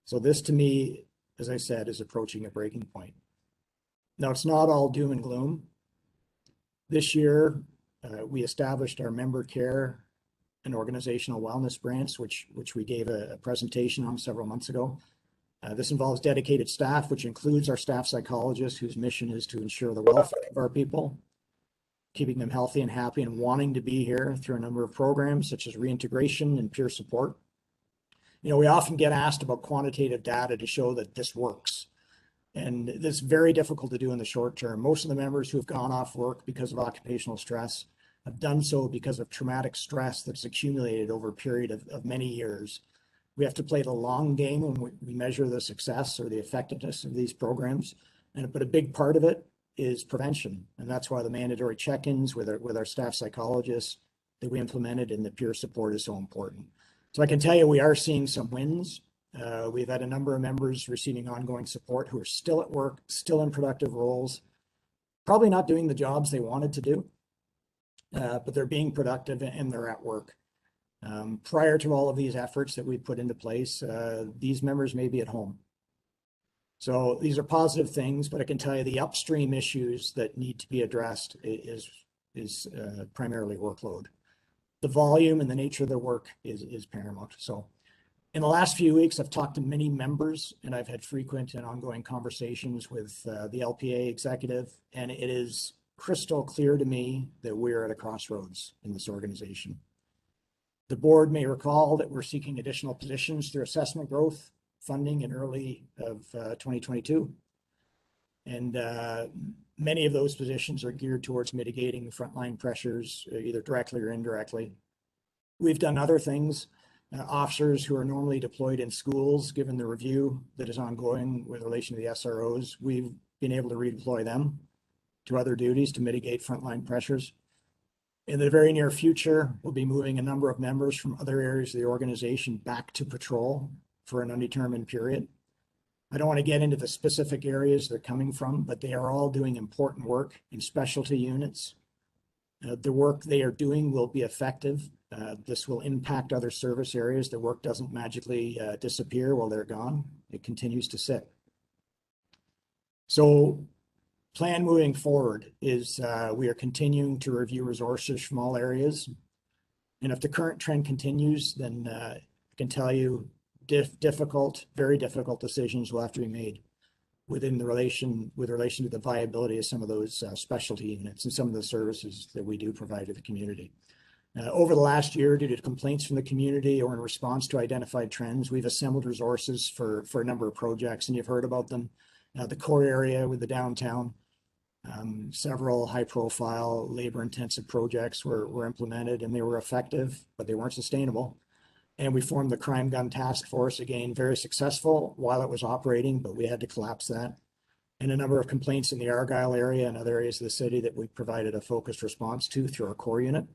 [SPEAKER 1] So this to me, as I said, is approaching a breaking point. Now it's not all doom and gloom. This year, we established our member care and organizational wellness branch, which we gave a presentation on several months ago. This involves dedicated staff, which includes our staff psychologists, whose mission is to ensure the welfare of our people, keeping them healthy and happy and wanting to be here through a number of programs such as reintegration and peer support. You know, we often get asked about quantitative data to show that this works. And it's very difficult to do in the short term. Most of the members who have gone off work because of occupational stress have done so because of traumatic stress that's accumulated over a period of many years. We have to play the long game when we measure the success or the effectiveness of these programs. But a big part of it is prevention. And that's why the mandatory check-ins with our staff psychologists that we implemented and the peer support is so important. So I can tell you we are seeing some wins. We've had a number of members receiving ongoing support who are still at work, still in productive roles, probably not doing the jobs they wanted to do, but they're being productive and they're at work. Prior to all of these efforts that we put into place, these members may be at home. So these are positive things, but I can tell you the upstream issues that need to be addressed is primarily workload. The volume and the nature of the work is paramount. So in the last few weeks, I've talked to many members and I've had frequent and ongoing conversations with the LPA executive, and it is crystal clear to me that we're at a crossroads in this organization. The board may recall that we're seeking additional positions through assessment growth funding in early of 2022. And many of those positions are geared towards mitigating frontline pressures, either directly or indirectly. We've done other things. Officers who are normally deployed in schools, given the review that is ongoing with relation to the SROs, we've been able to redeploy them. to other duties to mitigate frontline pressures. In the very near future, we'll be moving a number of members from other areas of the organization back to patrol for an undetermined period. I don't want to get into the specific areas they're coming from, but they are all doing important work in specialty units. The work they are doing will be effective. This will impact other service areas. The work doesn't magically disappear while they're gone. It continues to sit. So plan moving forward is we are continuing to review resources from all areas. And if the current trend continues, then I can tell you very difficult decisions will have to be made with relation to the viability of some of those specialty units and some of the services that we do provide to the community. Over the last year, due to complaints from the community or in response to identified trends, we've assembled resources for a number of projects, and you've heard about them. The core area with the downtown, several high-profile, labor-intensive projects were implemented, and they were effective, but they weren't sustainable. And we formed the Crime Gun Task Force, again, very successful while it was operating, but we had to collapse that. And a number of complaints in the Argyle area and other areas of the city that we provided a focused response to through our core unit.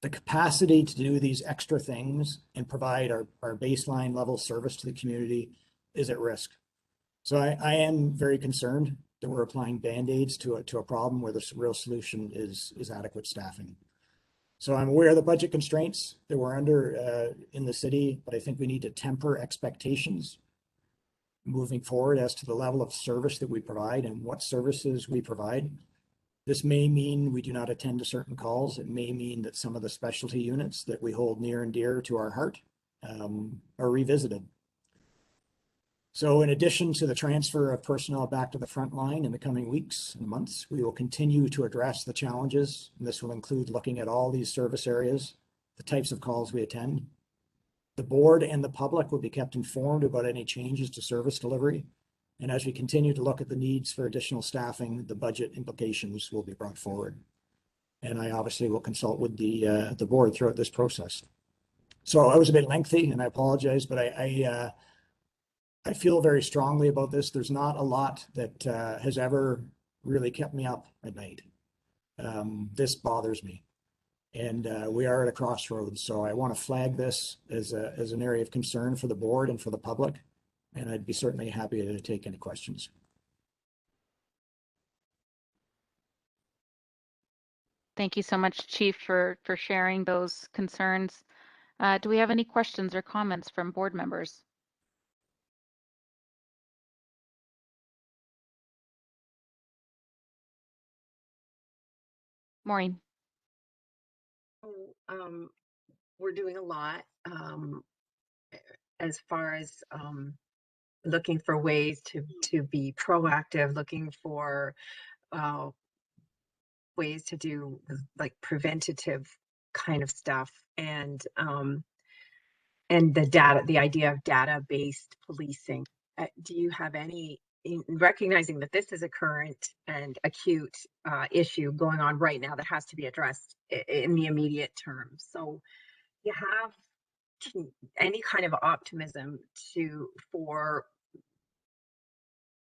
[SPEAKER 1] The capacity to do these extra things and provide our baseline level service to the community is at risk. So I am very concerned that we're applying Band-Aids to a problem where the real solution is adequate staffing. So I'm aware of the budget constraints that we're under in the city, but I think we need to temper expectations moving forward as to the level of service that we provide and what services we provide. This may mean we do not attend to certain calls. It may mean that some of the specialty units that we hold near and dear to our heart are revisited. So in addition to the transfer of personnel back to the front line in the coming weeks and months, we will continue to address the challenges. And this will include looking at all these service areas, the types of calls we attend. The board and the public will be kept informed about any changes to service delivery. And as we continue to look at the needs for additional staffing, the budget implications will be brought forward. And I obviously will consult with the board throughout this process. So I was a bit lengthy, and I apologize, but I feel very strongly about this. There's not a lot that has ever really kept me up at night. This bothers me. And we are at a crossroads. So I want to flag this as an area of concern for the board and for the public. And I'd be certainly happy to take any questions.
[SPEAKER 3] Thank you so much, Chief, for sharing those concerns. Do we have any questions or comments from board members? Maureen.
[SPEAKER 6] We're doing a lot as far as looking for ways to be proactive, looking for ways to do like preventative kind of stuff, and the idea of data-based policing. Do you have any, in recognizing that this is a current and acute issue going on right now that has to be addressed in the immediate term? So you have any kind of optimism for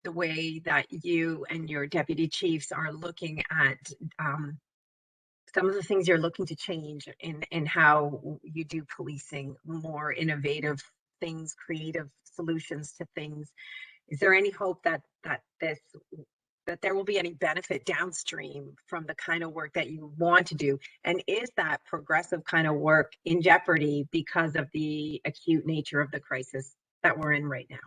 [SPEAKER 6] the way that you and your deputy chiefs are looking at some of the things you're looking to change in how you do policing, more innovative things, creative solutions to things? Is there any hope that there will be any benefit downstream from the kind of work that you want to do? And is that progressive kind of work in jeopardy because of the acute nature of the crisis that we're in right now?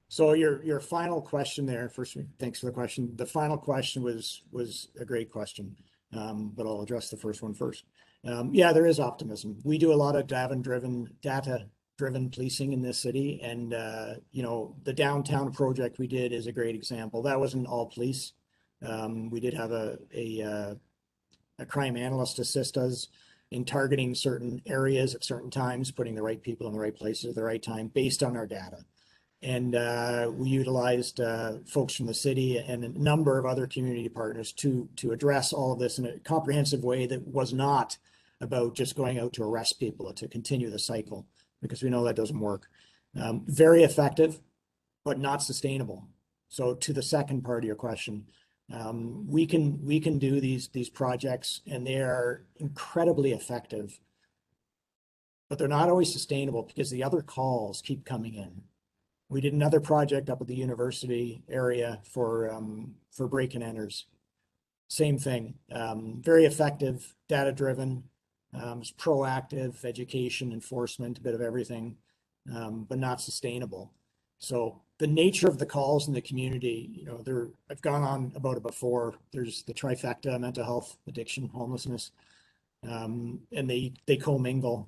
[SPEAKER 1] So your final question there, first, thanks for the question. The final question was a great question, but I'll address the first one first. Yeah, there is optimism. We do a lot of data-driven policing in this city, and the downtown project we did is a great example. That wasn't all police. We did have a crime analyst assist us in targeting certain areas at certain times, putting the right people in the right places at the right time based on our data. And we utilized folks from the city and a number of other community partners to address all of this in a comprehensive way that was not about just going out to arrest people, to continue the cycle, because we know that doesn't work. Very effective, but not sustainable. So to the second part of your question, We can do these projects, and they are incredibly effective, but they're not always sustainable because the other calls keep coming in. We did another project up at the university area for break and enters. Same thing, very effective, data driven, it's proactive education, enforcement, a bit of everything, but not sustainable. So the nature of the calls in the community, you know, I've gone on about it before. There's the trifecta: mental health, addiction, homelessness, and they commingle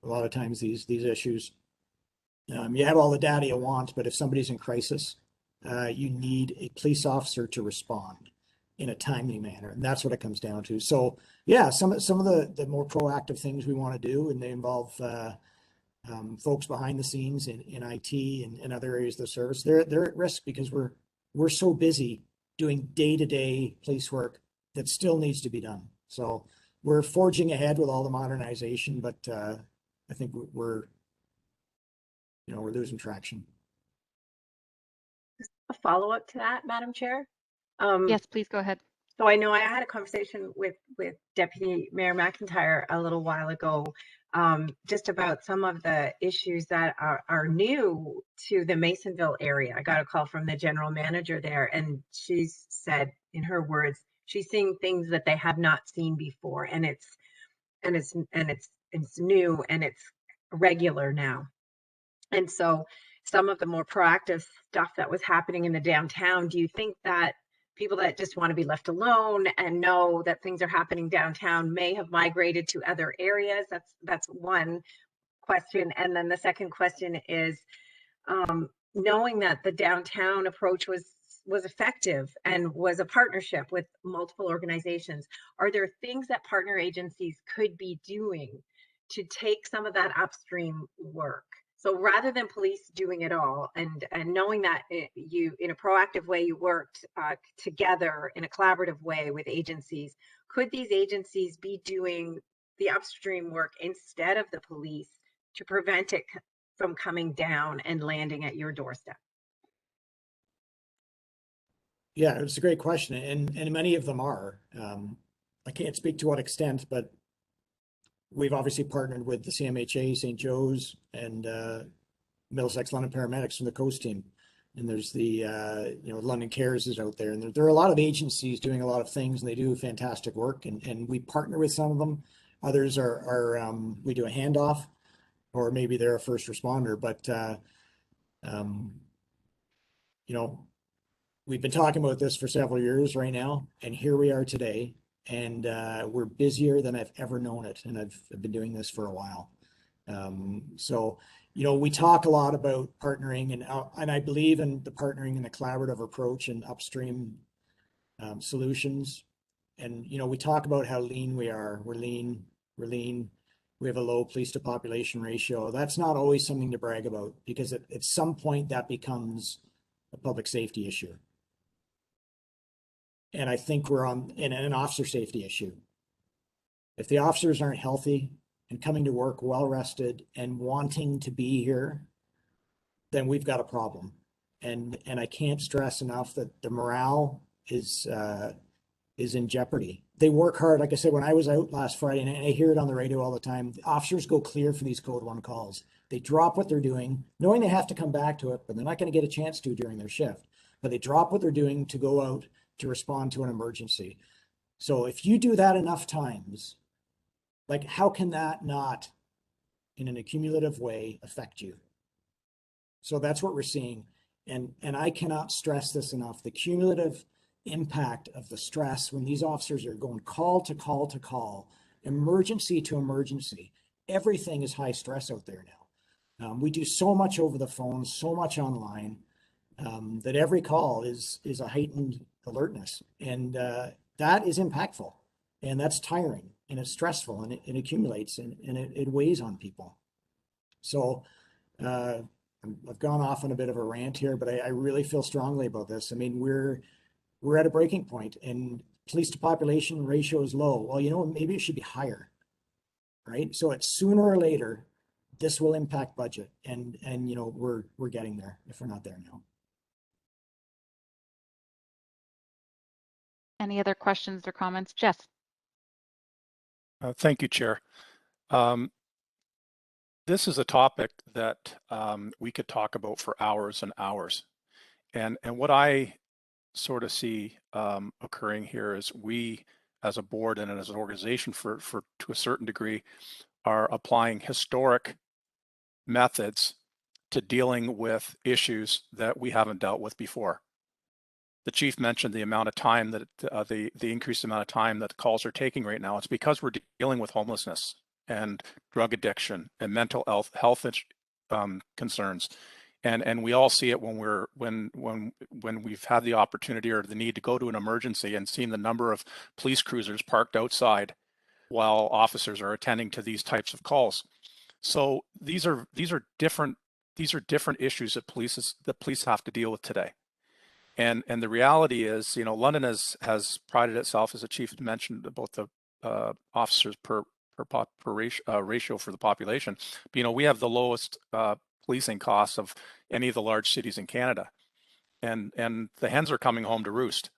[SPEAKER 1] a lot of times these issues. You have all the data you want, but if somebody's in crisis, you need a police officer to respond in a timely manner, and that's what it comes down to. So yeah, some of the more proactive things we want to do, and they involve folks behind the scenes in IT and other areas of the service. They're at risk because we're so busy doing day-to-day police work that still needs to be done. So we're forging ahead with all the modernization, but I think we're losing traction.
[SPEAKER 6] A follow-up to that, Madam Chair?
[SPEAKER 3] Yes, please go ahead.
[SPEAKER 6] So I know I had a conversation with Deputy Mayor McIntyre a little while ago, just about some of the issues that are new to the Masonville area. I got a call from the general manager there, and she said, in her words, she's seeing things that they have not seen before, and it's new and it's regular now. And so some of the more proactive stuff that was happening in the downtown, do you think that people that just want to be left alone and know that things are happening downtown may have migrated to other areas? That's one question. And then the second question is, knowing that the downtown approach was effective and was a partnership with multiple organizations, are there things that partner agencies could be doing to take some of that upstream work? So rather than police doing it all, and knowing that you, in a proactive way, you worked together in a collaborative way with agencies, could these agencies be doing the upstream work instead of the police to prevent it from coming down and landing at your doorstep?
[SPEAKER 1] Yeah, it's a great question, and many of them are. I can't speak to what extent, but we've obviously partnered with the CMHA, St. Joe's, and Middlesex London Paramedics from the Coast team. And there's the London Cares is out there, and there are a lot of agencies doing a lot of things, and they do fantastic work. And we partner with some of them. Others are we do a handoff, or maybe they're a first responder. But we've been talking about this for several years right now, and here we are today, and we're busier than I've ever known it, and I've been doing this for a while. So we talk a lot about partnering, and I believe in the partnering and the collaborative approach and upstream solutions. And we talk about how lean we are. We're lean. We have a low police to population ratio. That's not always something to brag about, because at some point that becomes a public safety issue. And I think we're on in an officer safety issue. If the officers aren't healthy and coming to work well rested and wanting to be here, then we've got a problem. And I can't stress enough that the morale is in jeopardy. They work hard. Like I said, when I was out last Friday, and I hear it on the radio all the time, the officers go clear for these Code 1 calls. They drop what they're doing, knowing they have to come back to it, but they're not going to get a chance to during their shift. But they drop what they're doing to go out to respond to an emergency. So if you do that enough times, like, how can that not, in an accumulative way, affect you? So that's what we're seeing. And I cannot stress this enough. The cumulative impact of the stress when these officers are going call to call to call, emergency to emergency, everything is high stress out there now. We do so much over the phone, so much online, that every call is a heightened alertness. And that is impactful, and that's tiring, and it's stressful, and it accumulates, and it weighs on people. So I've gone off on a bit of a rant here, but I really feel strongly about this. I mean, we're at a breaking point, and police to population ratio is low. Well, maybe it should be higher, right? So it's sooner or later, this will impact budget, and we're getting there if we're not there now.
[SPEAKER 3] Any other questions or comments? Jess?
[SPEAKER 9] Thank you, Chair. This is a topic that we could talk about for hours and hours. And what I sort of see occurring here is we as a board and as an organization for to a certain degree are applying historic methods to dealing with issues that we haven't dealt with before. The chief mentioned the amount of time that the increased amount of time that the calls are taking right now. It's because we're dealing with homelessness and drug addiction and mental health concerns. And we all see it when we've had the opportunity or the need to go to an emergency and seen the number of police cruisers parked outside while officers are attending to these types of calls. So these are different issues that police have to deal with today. And the reality is, London has prided itself, as the chief mentioned, about the officers per ratio for the population. But, we have the lowest policing costs of any of the large cities in Canada, and the hens are coming home to roost.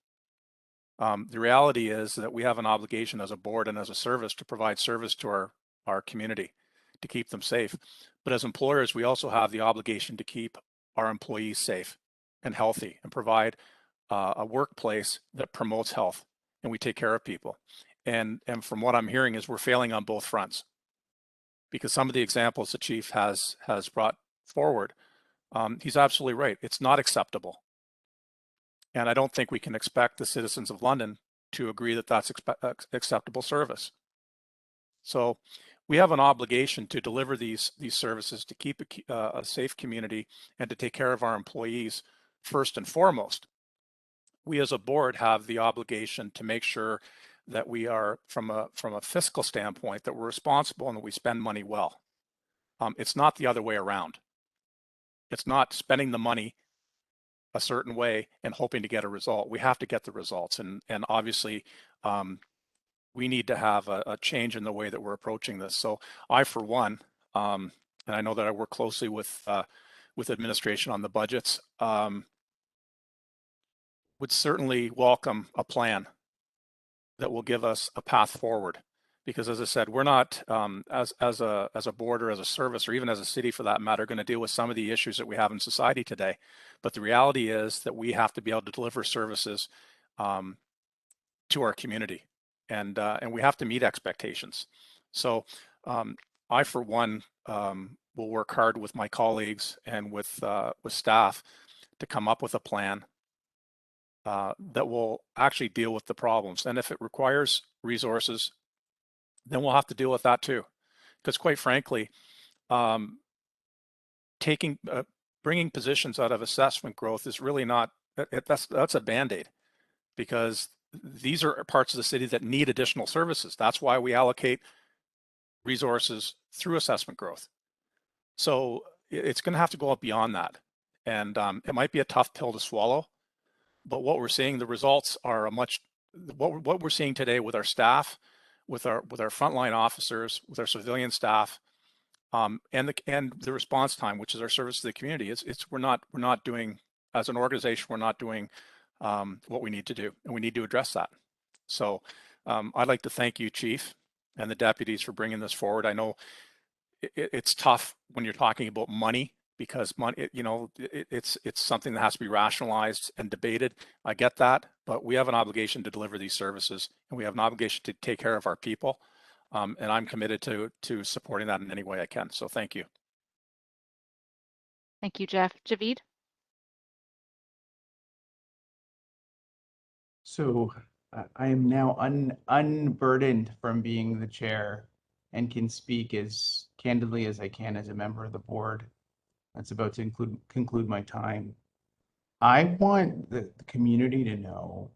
[SPEAKER 9] The reality is that we have an obligation as a board and as a service to provide service to our community, to keep them safe. But as employers, we also have the obligation to keep our employees safe and healthy and provide a workplace that promotes health, and we take care of people. And from what I'm hearing is we're failing on both fronts, because some of the examples the chief has brought forward, he's absolutely right. It's not acceptable. And I don't think we can expect the citizens of London to agree that that's acceptable service. So we have an obligation to deliver these services, to keep a safe community, and to take care of our employees first and foremost. We as a board have the obligation to make sure that we are, from a fiscal standpoint, that we're responsible and that we spend money well. It's not the other way around. It's not spending the money a certain way and hoping to get a result. We have to get the results, and obviously we need to have a change in the way that we're approaching this. So I, for one, and I know that I work closely with administration on the budgets, would certainly welcome a plan that will give us a path forward. Because as I said, we're not, as a board or as a service, or even as a city for that matter, going to deal with some of the issues that we have in society today. But the reality is that we have to be able to deliver services to our community, and we have to meet expectations. So I, for one, will work hard with my colleagues and with staff to come up with a plan that will actually deal with the problems. And if it requires resources, then we'll have to deal with that too. Because quite frankly, bringing positions out of assessment growth is really not, that's a Band-Aid, because these are parts of the city that need additional services. That's why we allocate resources through assessment growth. So it's going to have to go up beyond that. And it might be a tough pill to swallow, but what we're seeing, the results are what we're seeing today with our staff, with our frontline officers, with our civilian staff, and the response time, which is our service to the community. We're not doing, as an organization, we're not doing what we need to do, and we need to address that. So I'd like to thank you, Chief, and the deputies for bringing this forward. I know it's tough when you're talking about money, because money, it's something that has to be rationalized and debated. I get that, but we have an obligation to deliver these services, and we have an obligation to take care of our people. And I'm committed to supporting that in any way I can. So thank you.
[SPEAKER 3] Thank you, Jeff. Javid?
[SPEAKER 8] So I am now unburdened from being the chair and can speak as candidly as I can as a member of the board that's about to conclude my time. I want the community to know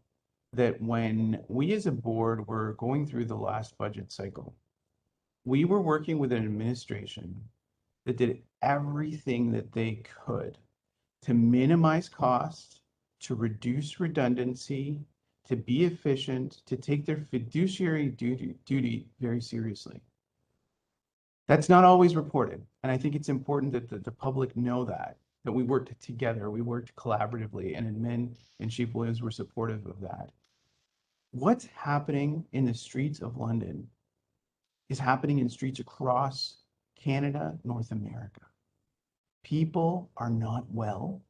[SPEAKER 8] that when we as a board were going through the last budget cycle, we were working with an administration that did everything that they could to minimize cost, to reduce redundancy, to be efficient, to take their fiduciary duty very seriously. That's not always reported. And I think it's important that the public know that we worked together, we worked collaboratively, and admin and Chief Williams were supportive of that. What's happening in the streets of London is happening in streets across Canada, North America. People are not well.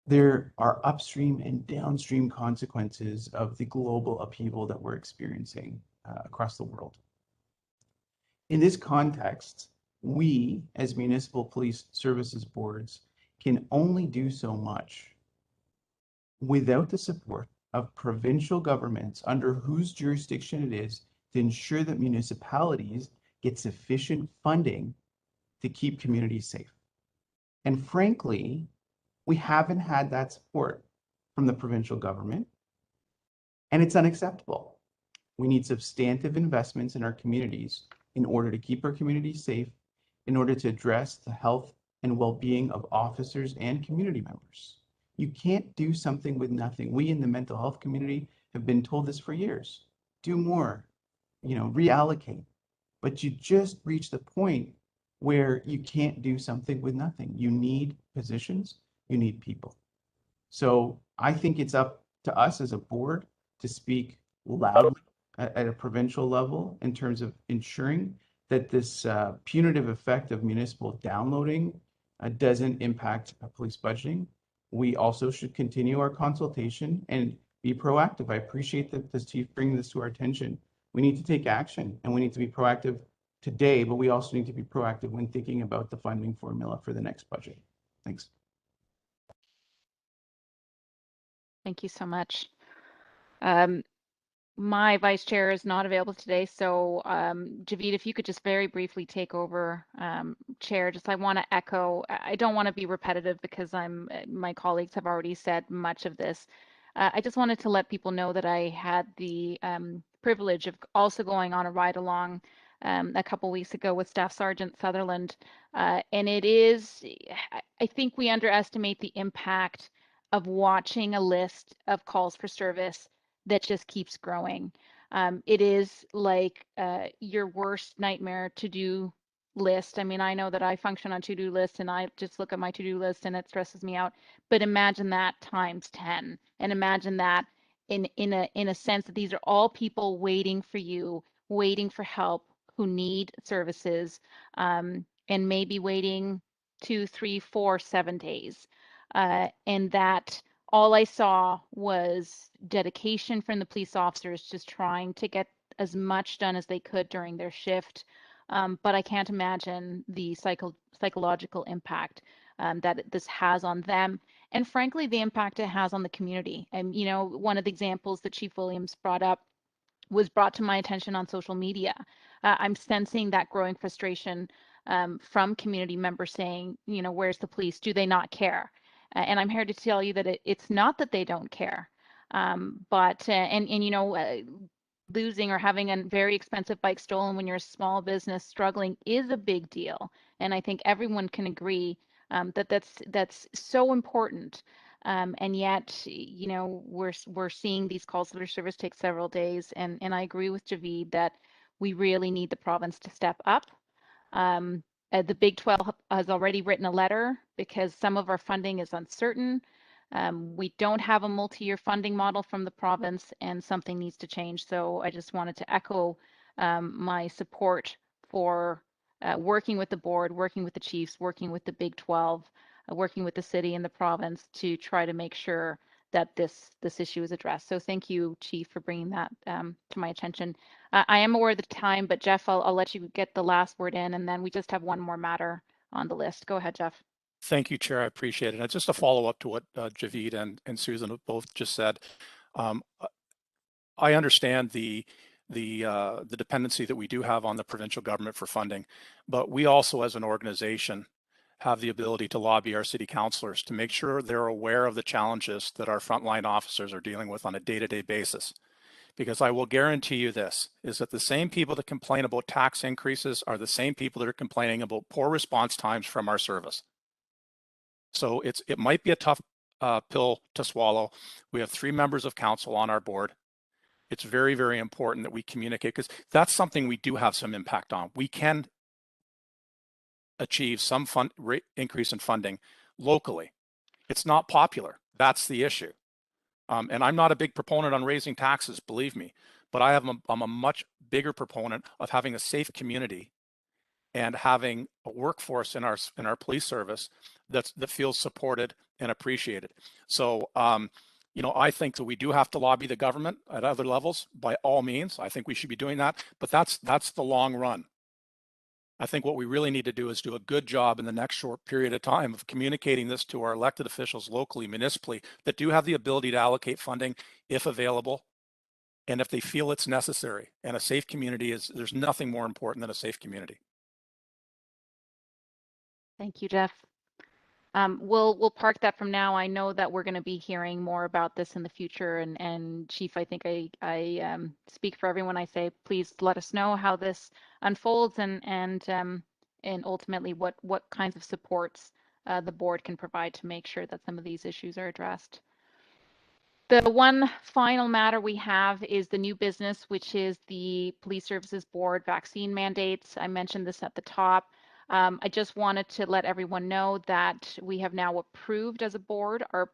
[SPEAKER 8] There are upstream and downstream consequences of the global upheaval that we're experiencing across the world. In this context, we as municipal police services boards can only do so much without the support of provincial governments under whose jurisdiction it is to ensure that municipalities get sufficient funding to keep communities safe. And frankly, we haven't had that support from the provincial government, and it's unacceptable. We need substantive investments in our communities in order to keep our communities safe, in order to address the health and well-being of officers and community members. You can't do something with nothing. We in the mental health community have been told this for years. Do more, reallocate. But you just reach the point where you can't do something with nothing. You need positions, you need people. So I think it's up to us as a board to speak loudly at a provincial level in terms of ensuring that this punitive effect of municipal downloading doesn't impact police budgeting. We also should continue our consultation and be proactive. I appreciate that the chief bringing this to our attention. We need to take action and we need to be proactive today, but we also need to be proactive when thinking about the funding formula for the next budget. Thanks.
[SPEAKER 3] Thank you so much. My vice chair is not available today, so Javid, if you could just very briefly take over chair. Just I want to echo. I don't want to be repetitive because my colleagues have already said much of this. I just wanted to let people know that I had the privilege of also going on a ride along a couple weeks ago with Staff Sergeant Sutherland, and it is. I think we underestimate the impact of watching a list of calls for service that just keeps growing. It is like your worst nightmare to-do list. I mean, I know that I function on to-do lists and I just look at my to-do list and it stresses me out. But imagine that times 10, and imagine that in a sense that these are all people waiting for you, waiting for help, who need services, and maybe waiting 2, 3, 4, 7 days, and that. All I saw was dedication from the police officers just trying to get as much done as they could during their shift. But I can't imagine the psychological impact that this has on them. And frankly, the impact it has on the community. And, one of the examples that Chief Williams brought up was brought to my attention on social media. I'm sensing that growing frustration from community members saying, where's the police? Do they not care? And I'm here to tell you that it's not that they don't care, but losing or having a very expensive bike stolen when you're a small business struggling is a big deal. And I think everyone can agree that that's so important. And yet, we're seeing these calls for service take several days. And I agree with Javid that we really need the province to step up. The Big 12 has already written a letter because some of our funding is uncertain. We don't have a multi-year funding model from the province and something needs to change. So I just wanted to echo my support for working with the board, working with the chiefs, working with the Big 12, working with the city and the province to try to make sure that this issue is addressed. So thank you, Chief, for bringing that to my attention. I am aware of the time, but Jeff, I'll let you get the last word in, and then we just have one more matter on the list. Go ahead, Jeff.
[SPEAKER 9] Thank you, Chair. I appreciate it. And just a follow up to what Javid and Susan have both just said. I understand the dependency that we do have on the provincial government for funding, but we also, as an organization, have the ability to lobby our city councilors to make sure they're aware of the challenges that our frontline officers are dealing with on a day-to-day basis. Because I will guarantee you this, is that the same people that complain about tax increases are the same people that are complaining about poor response times from our service. So it might be a tough pill to swallow. We have 3 members of council on our board. It's very, very important that we communicate because that's something we do have some impact on. We can achieve some rate increase in funding locally. It's not popular. That's the issue. And I'm not a big proponent on raising taxes, believe me, but I'm a much bigger proponent of having a safe community and having a workforce in our police service that feels supported and appreciated. So, you know, I think that we do have to lobby the government at other levels by all means. I think we should be doing that, but that's the long run. I think what we really need to do is do a good job in the next short period of time of communicating this to our elected officials locally, municipally, that do have the ability to allocate funding if available and if they feel it's necessary. And a safe community there's nothing more important than a safe community.
[SPEAKER 3] Thank you, Jeff. We'll park that from now. I know that we're going to be hearing more about this in the future. And Chief, I think I speak for everyone. I say, please let us know how this unfolds and ultimately what kinds of supports the board can provide to make sure that some of these issues are addressed. The one final matter we have is the new business, which is the Police Services Board vaccine mandates. I mentioned this at the top. I just wanted to let everyone know that we have now approved as a board our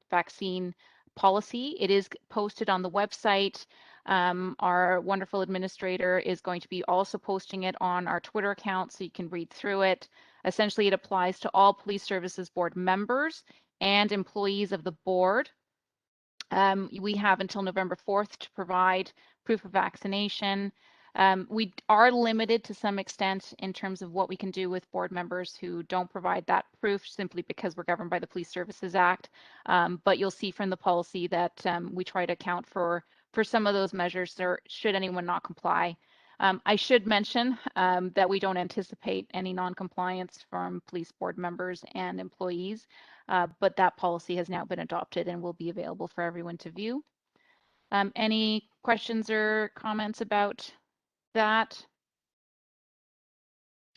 [SPEAKER 3] vaccine policy. It is posted on the website. Our wonderful administrator is going to be also posting it on our Twitter account so you can read through it. Essentially, it applies to all Police Services Board members and employees of the board. We have until November 4th to provide proof of vaccination. We are limited to some extent in terms of what we can do with board members who don't provide that proof simply because we're governed by the Police Services Act. But you'll see from the policy that we try to account for some of those measures there should anyone not comply. I should mention that we don't anticipate any non-compliance from police board members and employees, but that policy has now been adopted and will be available for everyone to view. Any questions or comments about that?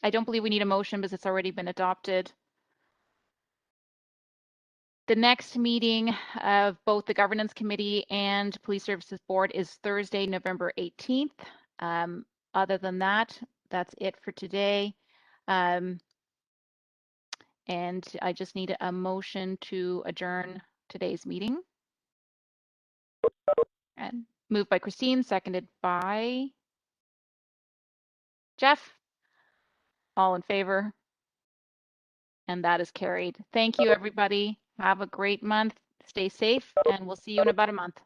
[SPEAKER 3] I don't believe we need a motion because it's already been adopted. The next meeting of both the Governance Committee and Police Services Board is Thursday, November 18th. Other than that, that's it for today. And I just need a motion to adjourn today's meeting. And moved by Christine, seconded by Jeff. All in favor? And that is carried. Thank you, everybody. Have a great month. Stay safe, and we'll see you in about a month.